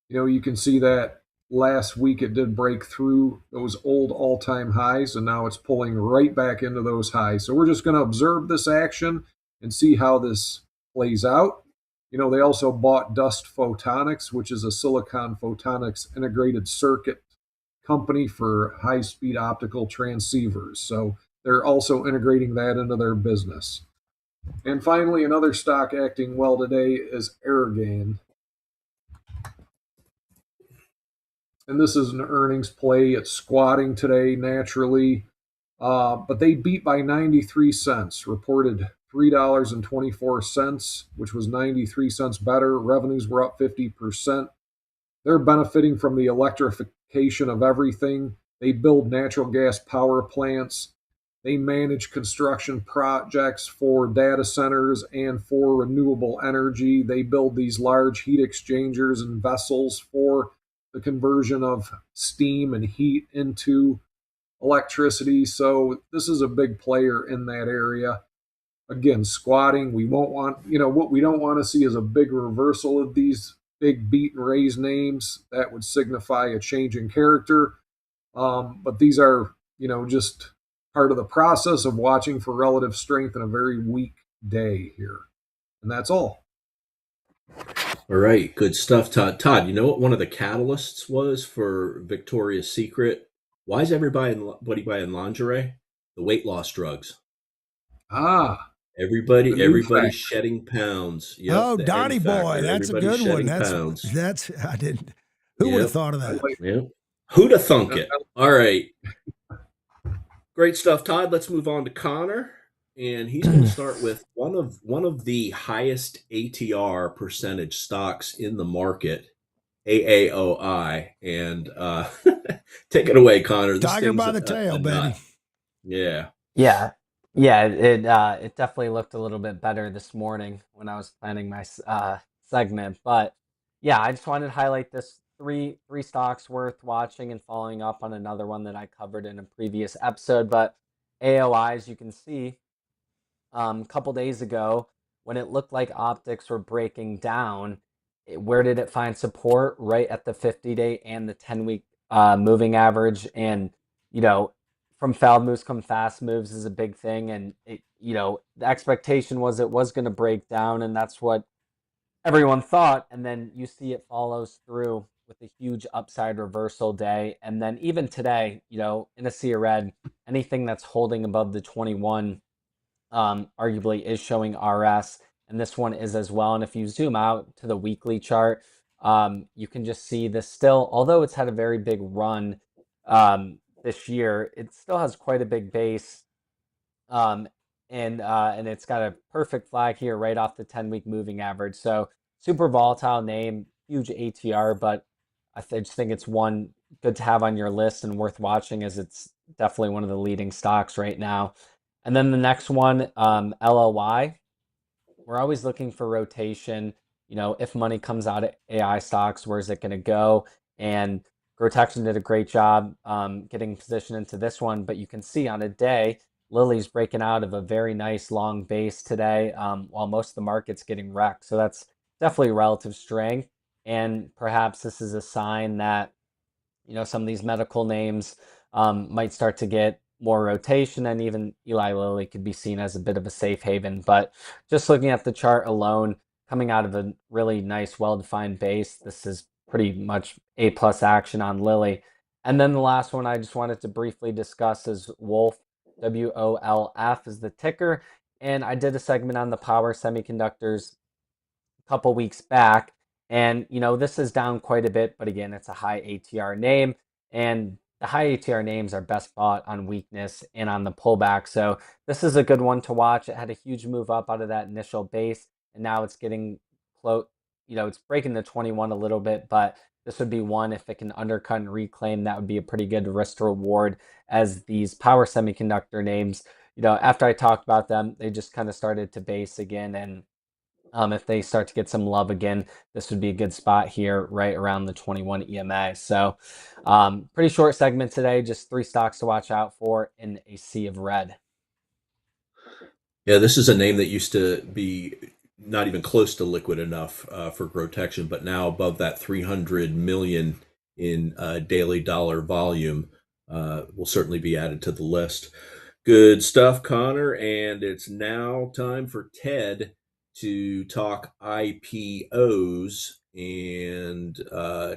You know, you can see that last week it did break through those old all-time highs, and now it's pulling right back into those highs. So we're just going to observe this action and see how this plays out. You know, they also bought Dust Photonics, which is a silicon photonics integrated circuit company for high-speed optical transceivers. So they're also integrating that into their business. And finally, another stock acting well today is Airgain. And this is an earnings play. It's squatting today naturally, but they beat by 93 cents, reported $3.24, which was 93 cents better. Revenues were up 50%. They're benefiting from the electrification of everything. They build natural gas power plants. They manage construction projects for data centers and for renewable energy. They build these large heat exchangers and vessels for the conversion of steam and heat into electricity. So this is a big player in that area. Again, squatting, we won't want, what we don't want to see is a big reversal of these big beat and raise names. That would signify a change in character. But these are, just part of the process of watching for relative strength in a very weak day here. And that's all. All right, good stuff, Todd. Todd, you know what one of the catalysts was for Victoria's Secret? Why is everybody buying lingerie? The weight loss drugs. Ah, the new Everybody's fact. shedding pounds. Yep, Oh, the M Donnie boy, factor. that's a Everybody's good one. shedding pounds. That's I didn't. Who would have Yep, thought of I that? like yep. Who'da thunk that. it? All right, great stuff, Todd. Let's move on to Connor, and he's going to start with one of the highest ATR percentage stocks in the market, AAOI, and take it away, Connor. This Tiger thing's by the tail, a baby. nut. Yeah. Yeah, it definitely looked a little bit better this morning when I was planning my segment. But yeah, I just wanted to highlight this three stocks worth watching and following up on another one that I covered in a previous episode. But AOI, as you can see, a couple days ago when it looked like optics were breaking down, where did it find support? Right at the 50-day and the 10-week moving average. And, you know, from failed moves come fast moves is a big thing. And, the expectation was it was going to break down, and that's what everyone thought. And then you see it follows through with a huge upside reversal day. And then even today, in a sea of red, anything that's holding above the 21 arguably is showing RS, and this one is as well. And if you zoom out to the weekly chart, you can just see this still, although it's had a very big run this year, it still has quite a big base. Um, and it's got a perfect flag here right off the 10-week moving average. So super volatile name, huge ATR, but just think it's one good to have on your list and worth watching, as it's definitely one of the leading stocks right now. And then the next one, LOY. We're always looking for rotation. If money comes out of AI stocks, where's it going to go? And Grotection did a great job getting positioned into this one. But you can see on a day, Lily's breaking out of a very nice long base today, while most of the market's getting wrecked. So that's definitely relative strength. And perhaps this is a sign that some of these medical names might start to get more rotation, and even Eli Lilly could be seen as a bit of a safe haven. But just looking at the chart alone, coming out of a really nice, well-defined base, this is pretty much A+ action on Lilly. And then the last one I just wanted to briefly discuss is Wolf, WOLF is the ticker. And I did a segment on the power semiconductors couple weeks back. And, this is down quite a bit, but again, it's a high ATR name. And the high ATR names are best bought on weakness and on the pullback. So this is a good one to watch. It had a huge move up out of that initial base, and now it's getting close. It's breaking the 21 a little bit, but this would be one, if it can undercut and reclaim, that would be a pretty good risk to reward, as these power semiconductor names, after I talked about them, they just kind of started to base again. And if they start to get some love again, this would be a good spot here right around the 21 EMA. So pretty short segment today, just three stocks to watch out for in a sea of red. Yeah, this is a name that used to be not even close to liquid enough for Grotection, but now above that 300 million in daily dollar volume will certainly be added to the list. Good stuff, Connor. And it's now time for Ted to talk IPOs. And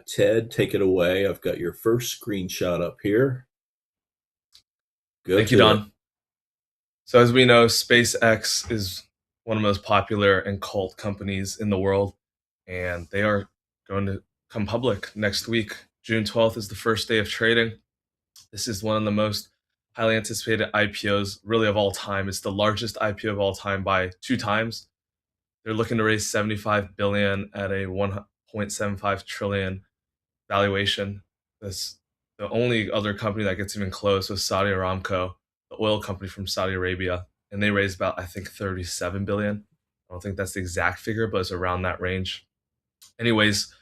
Ted, take it away. I've got your first screenshot up here. Thank you, Don. So as we know, SpaceX is one of the most popular and cult companies in the world, and they are going to come public next week. June 12th is the first day of trading. This is one of the most highly anticipated IPOs really of all time. It's the largest IPO of all time by 2 times. They're looking to raise $75 billion at a $1.75 trillion valuation. The only other company that gets even close was Saudi Aramco, the oil company from Saudi Arabia, and they raised about, I think, $37 billion. I don't think that's the exact figure, but it's around that range. Anyways,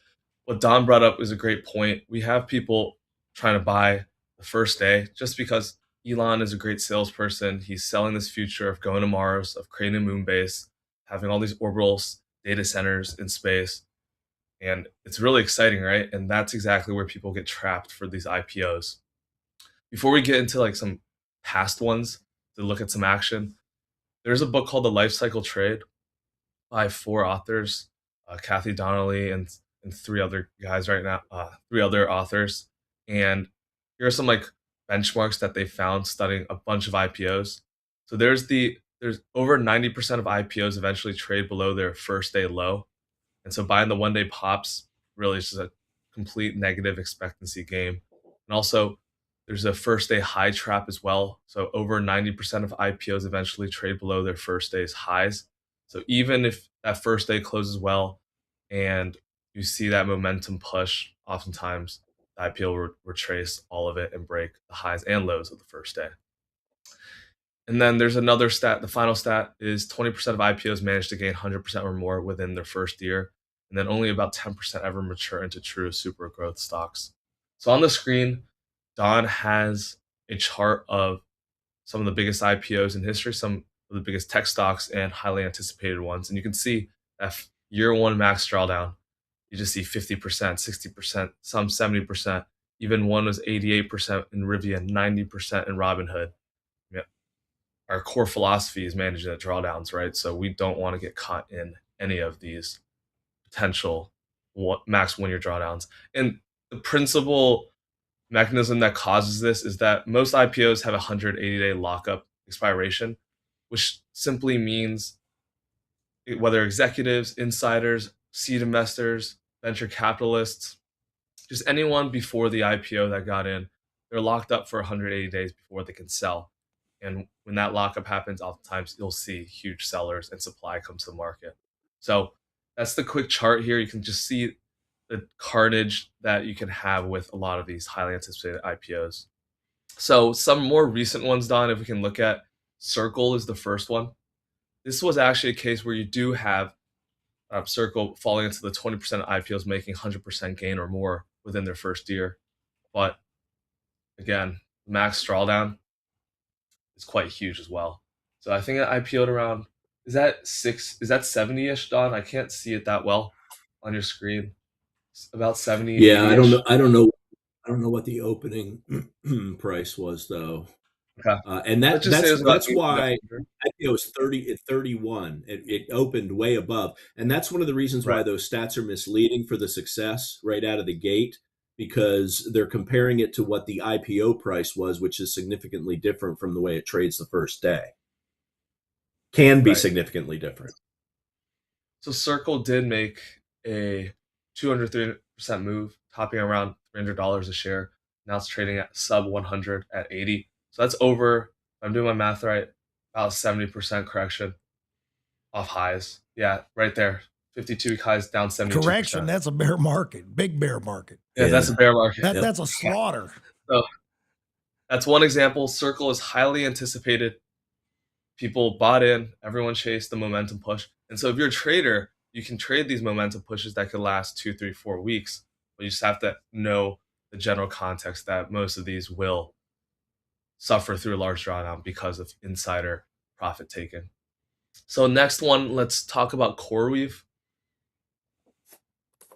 what Don brought up is a great point. We have people trying to buy the first day just because Elon is a great salesperson. He's selling this future of going to Mars, of creating a moon base, having all these orbital data centers in space. And it's really exciting, right? And that's exactly where people get trapped for these IPOs. Before we get into like some past ones to look at some action, there's a book called The Life Cycle Trade by 4 authors. Kathy Donnelly, and three other guys right now, three other authors. And here are some like benchmarks that they found studying a bunch of IPOs. So there's over 90% of IPOs eventually trade below their first day low. And so buying the 1 day pops really is just a complete negative expectancy game. And also there's a first day high trap as well. So over 90% of IPOs eventually trade below their first day's highs. So even if that first day closes well and you see that momentum push, oftentimes the IPO will retrace all of it and break the highs and lows of the first day. And then there's another stat. The final stat is 20% of IPOs manage to gain 100% or more within their first year. And then only about 10% ever mature into true super growth stocks. So on the screen, Don has a chart of some of the biggest IPOs in history, some of the biggest tech stocks and highly anticipated ones. And you can see that year one max drawdown, you just see 50%, 60%, some 70%. Even one was 88% in Rivian, 90% in Robinhood. Our core philosophy is managing the drawdowns, right? So we don't want to get caught in any of these potential max 1 year drawdowns. And the principal mechanism that causes this is that most IPOs have a 180-day lockup expiration, which simply means whether executives, insiders, seed investors, venture capitalists, just anyone before the IPO that got in, they're locked up for 180 days before they can sell. And when that lockup happens, oftentimes you'll see huge sellers and supply come to the market. So that's the quick chart here. You can just see the carnage that you can have with a lot of these highly anticipated IPOs. So some more recent ones, Don, if we can look at, Circle is the first one. This was actually a case where you do have Circle falling into the 20% of IPOs making 100% gain or more within their first year. But again, max drawdown is quite huge as well. So I think it IPO'd around, is that 70-ish, Don? I can't see it that well on your screen. It's about 70. Yeah, I don't know what the opening price was though. Okay. And that's why IPO was 31. It opened way above. And that's one of the reasons why those stats are misleading for the success right out of the gate, because they're comparing it to what the IPO price was, which is significantly different from the way it trades the first day. Can be significantly different. So Circle did make a 203% move, topping around $300 a share. Now it's trading at sub 100 at 80. So that's over, if I'm doing my math right, about 70% correction off highs. Yeah, right there. 52-week highs down 72%. Correction, that's a bear market, big bear market. Yeah, that's a bear market. That's a slaughter. So that's one example. Circle is highly anticipated. People bought in, everyone chased the momentum push. And so if you're a trader, you can trade these momentum pushes that could last 2, 3, 4 weeks. But you just have to know the general context that most of these will suffer through a large drawdown because of insider profit taking. So next one, let's talk about CoreWeave.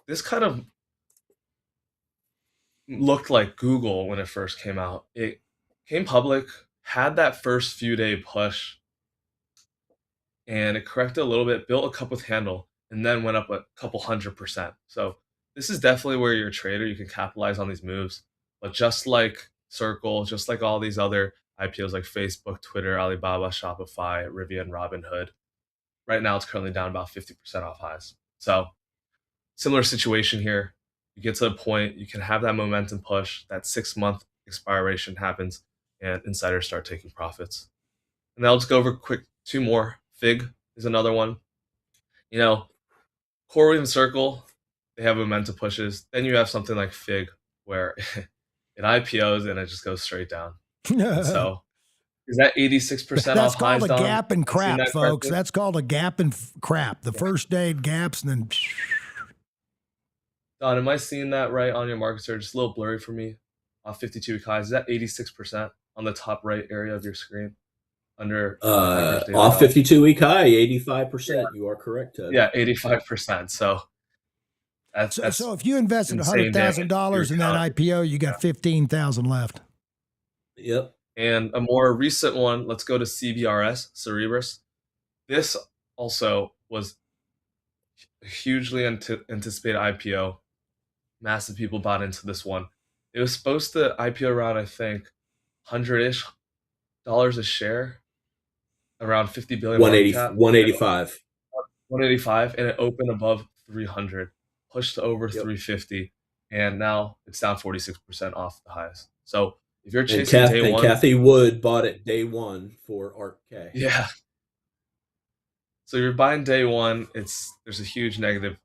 This kind of looked like Google when it first came out. It came public, had that first few day push, and it corrected a little bit, built a cup with handle, and then went up a couple 100%. So this is definitely where you're a trader. You can capitalize on these moves. But just like Circle, just like all these other IPOs like Facebook, Twitter, Alibaba, Shopify, Rivian, Robinhood, right now it's currently down about 50% off highs. So similar situation here. You get to the point, you can have that momentum push, that 6-month expiration happens, and insiders start taking profits. And I'll just go over quick 2 more. FIG is another one. You know, CoreWeave and Circle, they have momentum pushes. Then you have something like FIG where it IPOs and it just goes straight down. So is that 86% That's off highs? That's called a gap and crap, folks. Correctly? That's called a gap and crap. The first day gaps and then. Don, am I seeing that right on your market search? Just a little blurry for me. Off 52-week highs, is that 86% on the top right area of your screen? Under off 52-week high, 85%. Yeah. You are correct, Ted. Yeah, 85%. So that's so if you invested $100,000 in that IPO, you got 15,000 left. Yep. And a more recent one, let's go to CBRS, Cerebras. This also was hugely anticipated IPO. Massive people bought into this one. It was supposed to IPO around, I think, $100-ish a share, around 50 billion market cap. 185. 185, and it opened above 300, pushed to over 350, and now it's down 46% off the highs. So if you're chasing day one, Kathy Wood bought it day one for ARK-K. Yeah. So you're buying day one. There's a huge negative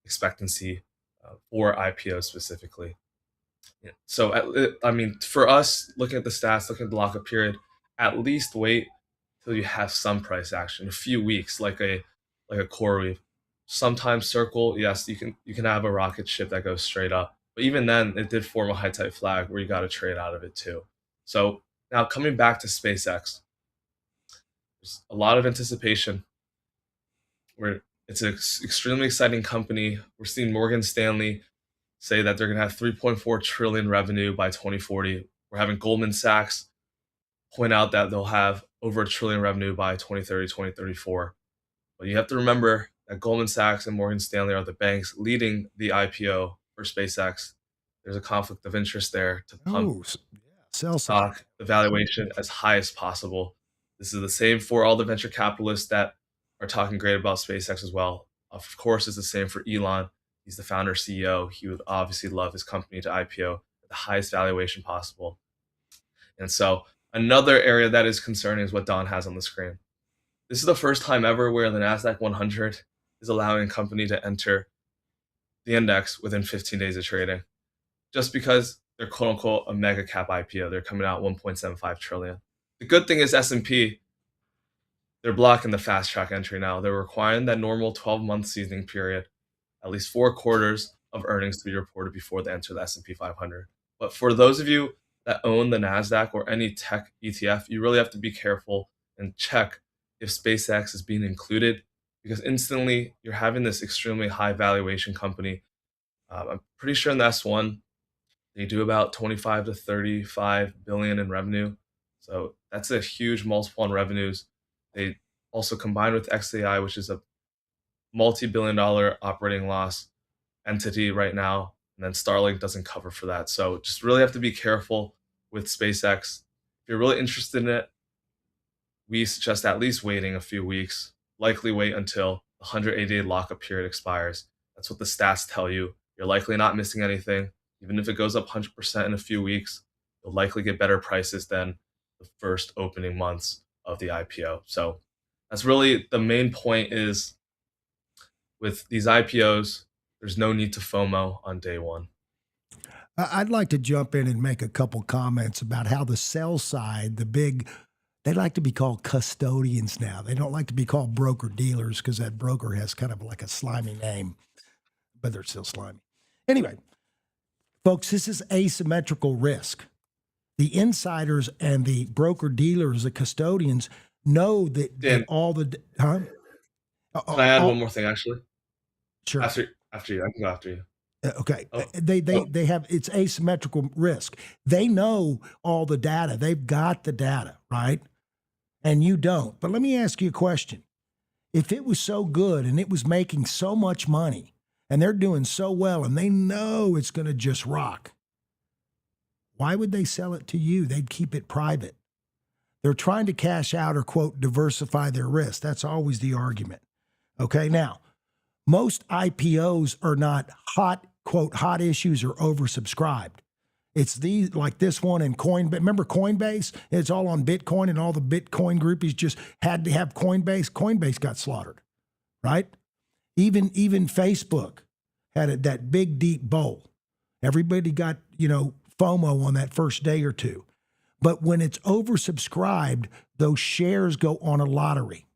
expectancy for IPO specifically. Yeah. So I mean, for us, looking at the stats, looking at the lockup period, at least wait till you have some price action, a few weeks, like a core weave. Sometimes circle, yes, you can have a rocket ship that goes straight up, but even then, it did form a high type flag where you got to trade out of it too. So now coming back to SpaceX, there's a lot of anticipation. It's an extremely exciting company. We're seeing Morgan Stanley say that they're going to have 3.4 trillion revenue by 2040. We're having Goldman Sachs point out that they'll have over $1 trillion revenue by 2030, 2034. But you have to remember that Goldman Sachs and Morgan Stanley are the banks leading the IPO for SpaceX. There's a conflict of interest there to pump sell stock, the valuation as high as possible. This is the same for all the venture capitalists that are talking great about SpaceX as well. Of course, it's the same for Elon. He's the founder, CEO. He would obviously love his company to IPO at the highest valuation possible. And so another area that is concerning is what Don has on the screen. This is the first time ever where the NASDAQ 100 is allowing a company to enter the index within 15 days of trading, just because they're quote unquote a mega cap IPO. They're coming out 1.75 trillion. The good thing is S&P, they're blocking the fast track entry now. They're requiring that normal 12-month seasoning period, at least 4 quarters of earnings to be reported before they enter the S&P 500. But for those of you that own the NASDAQ or any tech ETF, you really have to be careful and check if SpaceX is being included, because instantly you're having this extremely high valuation company. I'm pretty sure in the S1, they do about 25 to 35 billion in revenue. So that's a huge multiple on revenues. They also combined with XAI, which is a multi-billion-dollar operating loss entity right now, and then Starlink doesn't cover for that. So just really have to be careful with SpaceX. If you're really interested in it, we suggest at least waiting a few weeks, likely wait until the 180-day lockup period expires. That's what the stats tell you. You're likely not missing anything. Even if it goes up 100% in a few weeks, you'll likely get better prices than the first opening months of the IPO. So that's really the main point is with these IPOs, there's no need to FOMO on day one. I'd like to jump in and make a couple comments about how the sell side, they like to be called custodians now. They don't like to be called broker dealers because that broker has kind of like a slimy name, but they're still slimy. Anyway, folks, this is asymmetrical risk. The insiders and the broker dealers, the custodians, know that all the Can I add one more thing, actually? Sure. After you, I can go after you. Okay. They have, it's asymmetrical risk. They know all the data. They've got the data, right? And you don't. But let me ask you a question. If it was so good and it was making so much money and they're doing so well and they know it's going to just rock, why would they sell it to you? They'd keep it private. They're trying to cash out or, quote, diversify their risk. That's always the argument. Okay. Now, most IPOs are not hot, quote, hot issues or oversubscribed. It's these, like this one in Coinbase. Remember Coinbase? It's all on Bitcoin, and all the Bitcoin groupies just had to have Coinbase. Coinbase got slaughtered, right? Even Facebook had that big, deep bowl. Everybody got, FOMO on that first day or two. But when it's oversubscribed, those shares go on a lottery.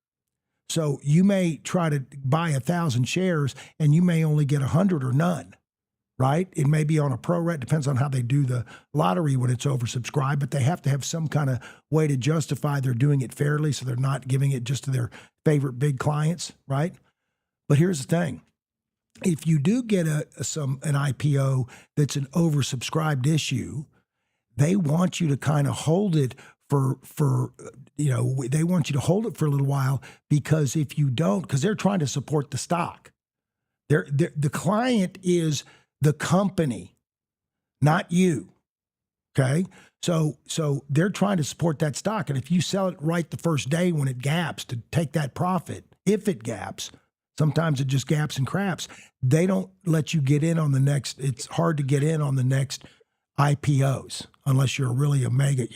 So you may try to buy 1,000 shares and you may only get 100 or none, right? It may be on a pro rate, depends on how they do the lottery when it's oversubscribed, but they have to have some kind of way to justify they're doing it fairly so they're not giving it just to their favorite big clients, right? But here's the thing. If you do get an IPO that's an oversubscribed issue, they want you to kind of hold it they want you to hold it for a little while, because if you don't, because they're trying to support the stock, The client is the company, not you. Okay. So they're trying to support that stock. And if you sell it right the first day when it gaps to take that profit, if it gaps, sometimes it just gaps and craps, they don't let you get in on the next. It's hard to get in on the next IPOs unless you're really a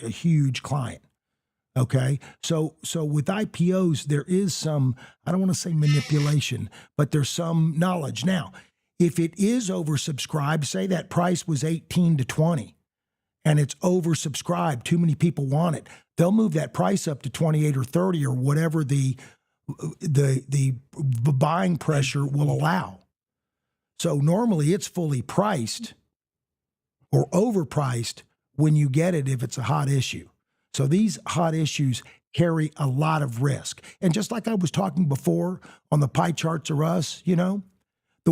huge client. Okay. So with IPOs, there is some, I don't want to say manipulation, but there's some knowledge. Now, if it is oversubscribed, say that price was 18 to 20 and it's oversubscribed, too many people want it, they'll move that price up to 28 or 30 or whatever the buying pressure will allow. So normally it's fully priced or overpriced when you get it if it's a hot issue. So these hot issues carry a lot of risk. And just like I was talking before on the pie charts of us, the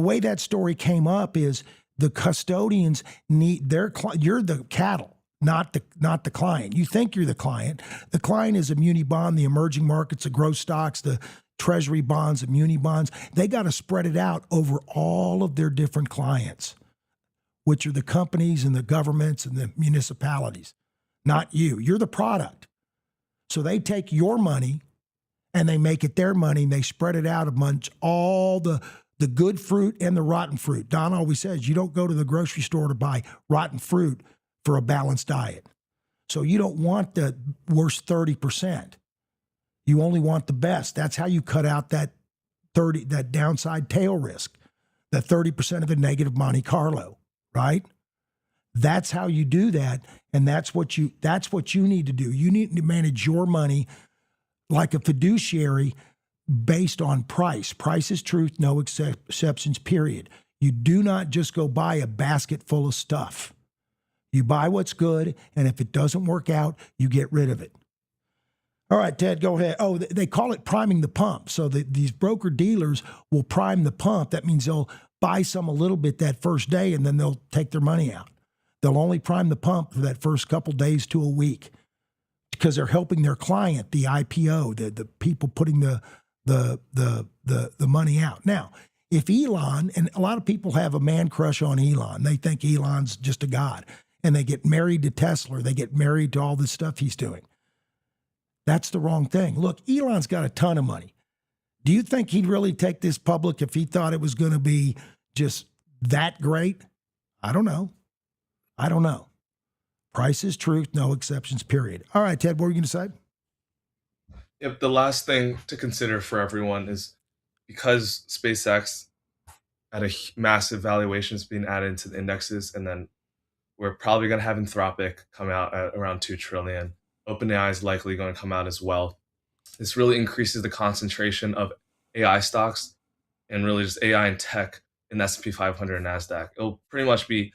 way that story came up is the custodians need you're the cattle, not the client. You think you're the client. The client is a muni bond, the emerging markets, the growth stocks, the treasury bonds, the muni bonds. They got to spread it out over all of their different clients, which are the companies and the governments and the municipalities, not you. You're the product. So they take your money and they make it their money and they spread it out amongst all the good fruit and the rotten fruit. Don always says you don't go to the grocery store to buy rotten fruit for a balanced diet. So you don't want the worst 30%. You only want the best. That's how you cut out that downside tail risk, that 30% of the negative Monte Carlo, right? That's how you do that, and that's what you need to do. You need to manage your money like a fiduciary based on price. Price is truth, no exceptions, period. You do not just go buy a basket full of stuff. You buy what's good, and if it doesn't work out, you get rid of it. All right, Ted, go ahead. Oh, they call it priming the pump. So these broker-dealers will prime the pump. That means they'll buy some a little bit that first day, and then they'll take their money out. They'll only prime the pump for that first couple days to a week because they're helping their client, the IPO, the people putting the money out. Now, if Elon, and a lot of people have a man crush on Elon, they think Elon's just a god, and they get married to Tesla, they get married to all this stuff he's doing. That's the wrong thing. Look, Elon's got a ton of money. Do you think he'd really take this public if he thought it was going to be just that great? I don't know. Price is truth, no exceptions, period. All right, Ted, what were you going to say? Yep, the last thing to consider for everyone is because SpaceX at a massive valuation is being added into the indexes, and then we're probably going to have Anthropic come out at around $2 trillion. OpenAI is likely going to come out as well. This really increases the concentration of AI stocks and really just AI and tech in the S&P 500 and NASDAQ. It'll pretty much be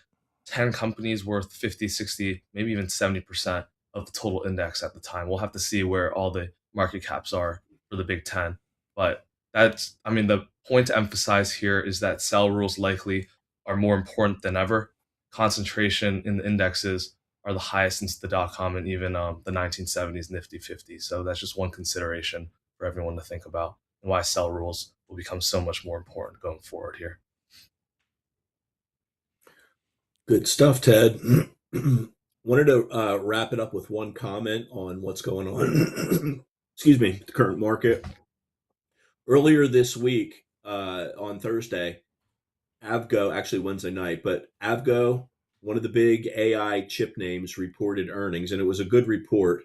10 companies worth 50, 60, maybe even 70% of the total index at the time. We'll have to see where all the market caps are for the Big 10. But the point to emphasize here is that sell rules likely are more important than ever. Concentration in the indexes are the highest since the dot-com and even the 1970s Nifty 50. So that's just one consideration for everyone to think about and why sell rules will become so much more important going forward here. Good stuff, Ted. Wanted to wrap it up with one comment on what's going on. Excuse me, the current market. Earlier this week, on Thursday, AVGO, actually Wednesday night, but AVGO, one of the big AI chip names, reported earnings, and it was a good report.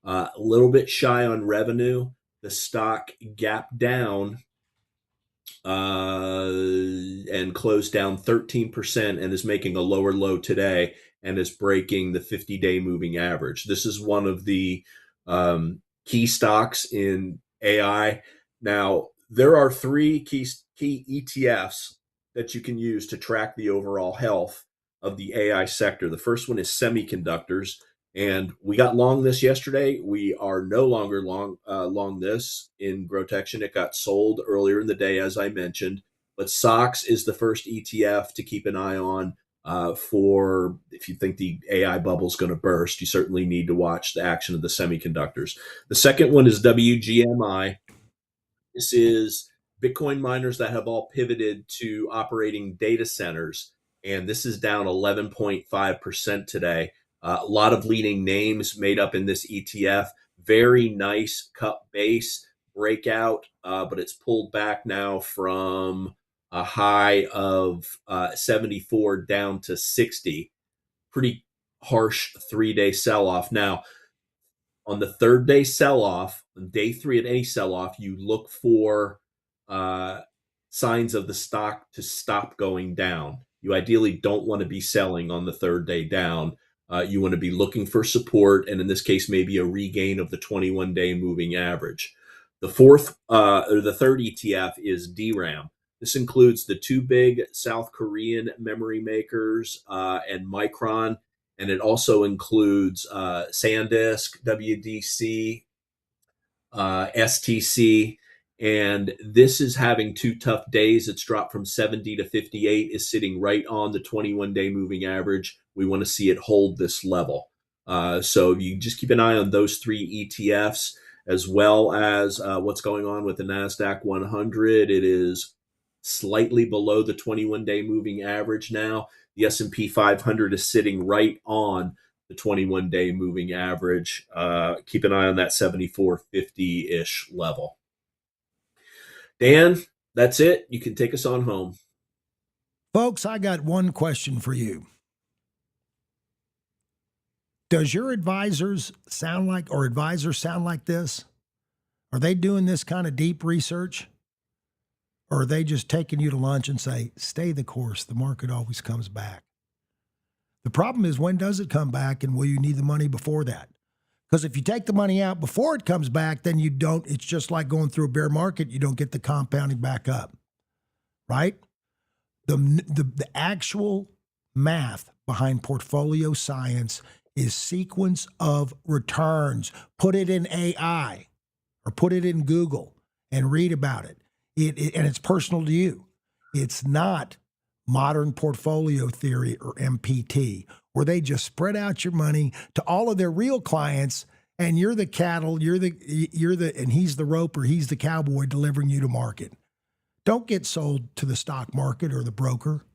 A little bit shy on revenue. The stock gapped down and closed down 13% and is making a lower low today and is breaking the 50-day moving average. This is one of the key stocks in AI. Now, there are three key ETFs that you can use to track the overall health of the AI sector. The first one is semiconductors, and we got long this yesterday. We are no longer long this in Grotection. It got sold earlier in the day, as I mentioned. But SOX is the first ETF to keep an eye on for if you think the AI bubble is going to burst. You certainly need to watch the action of the semiconductors. The second one is WGMI. This is Bitcoin miners that have all pivoted to operating data centers, and this is down 11.5% today. A lot of leading names made up in this ETF. Very nice cup base breakout, but it's pulled back now from a high of 74 down to 60. Pretty harsh 3-day sell-off. Now, on the 3rd-day sell-off, on day 3 of any sell-off, you look for signs of the stock to stop going down. You ideally don't want to be selling on the 3rd day down. You want to be looking for support, and in this case, maybe a regain of the 21-day moving average. The 3rd ETF is DRAM. This includes the 2 big South Korean memory makers and Micron, and it also includes SanDisk, WDC, STC, and this is having 2 tough days. It's dropped from 70 to 58, is sitting right on the 21-day moving average. We want to see it hold this level. So you just keep an eye on those 3 ETFs, as well as what's going on with the NASDAQ 100. It is slightly below the 21-day moving average now. The S&P 500 is sitting right on the 21-day moving average. Keep an eye on that 74.50-ish level. Dan, that's it. You can take us on home. Folks, I got one question for you. Does your advisors sound like this? Are they doing this kind of deep research? Or are they just taking you to lunch and say, stay the course, the market always comes back? The problem is, when does it come back, and will you need the money before that? Because if you take the money out before it comes back, then you don't, it's just like going through a bear market, you don't get the compounding back up, right? The actual math behind portfolio science is sequence of returns. Put it in AI or put it in Google and read about it. And it's personal to you. It's not modern portfolio theory or MPT, where they just spread out your money to all of their real clients, and you're the cattle, and he's the roper, he's the cowboy delivering you to market. Don't get sold to the stock market or the broker.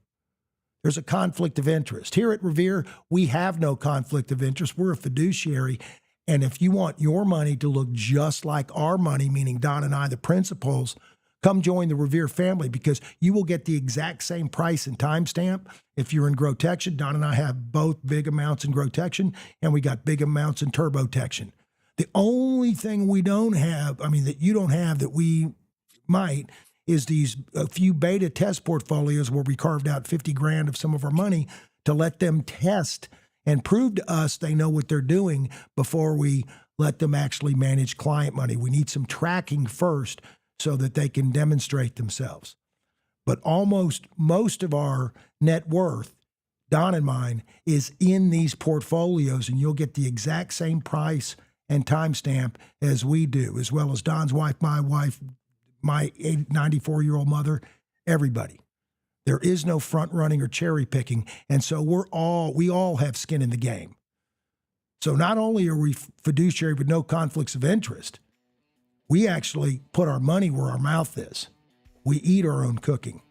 There's a conflict of interest. Here at Revere, we have no conflict of interest. We're a fiduciary. And if you want your money to look just like our money, meaning Don and I, the principals, come join the Revere family, because you will get the exact same price and timestamp. If you're in Grotection, Don and I have both big amounts in Grotection, and we got big amounts in Turbotection. The only thing we don't have, that you don't have that we might, is a few beta test portfolios where we carved out 50 grand of some of our money to let them test and prove to us they know what they're doing before we let them actually manage client money. We need some tracking first, so that they can demonstrate themselves. But most of our net worth, Don and mine, is in these portfolios, and you'll get the exact same price and timestamp as we do, as well as Don's wife, my 94-year-old mother, everybody. There is no front running or cherry picking, and so we all have skin in the game. So not only are we fiduciary with no conflicts of interest, we actually put our money where our mouth is. We eat our own cooking.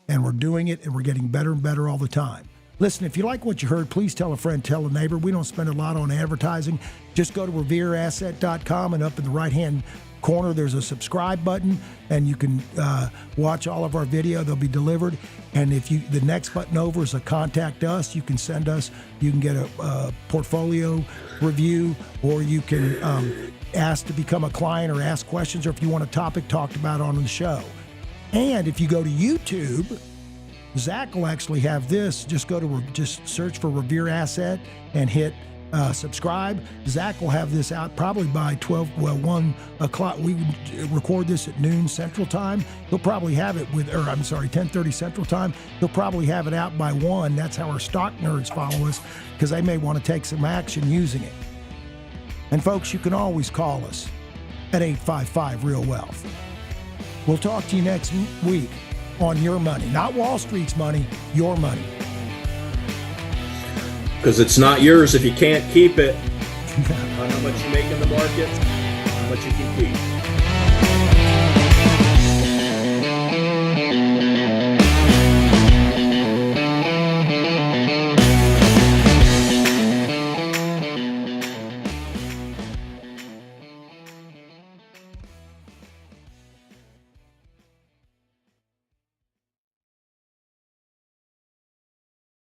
And we're doing it, and we're getting better and better all the time. Listen, if you like what you heard, please tell a friend, tell a neighbor. We don't spend a lot on advertising. Just go to revereasset.com, and up in the right-hand corner, there's a subscribe button, and you can watch all of our video. They'll be delivered. And the next button over is a contact us. You can send us, you can get a portfolio review, or you can ask to become a client or ask questions, or if you want a topic talked about on the show. And if you go to YouTube, Zach will actually have this. Just search for Revere Asset and hit subscribe. Zach will have this out probably by 1 o'clock. We record this at noon Central Time. He'll probably have it 10:30 Central Time. He'll probably have it out by 1. That's how our stock nerds follow us, because they may want to take some action using it. And folks, you can always call us at 855-REAL-WEALTH. We'll talk to you next week on your money. Not Wall Street's money, your money. Because it's not yours if you can't keep it. How much you make in the market, how much you can keep.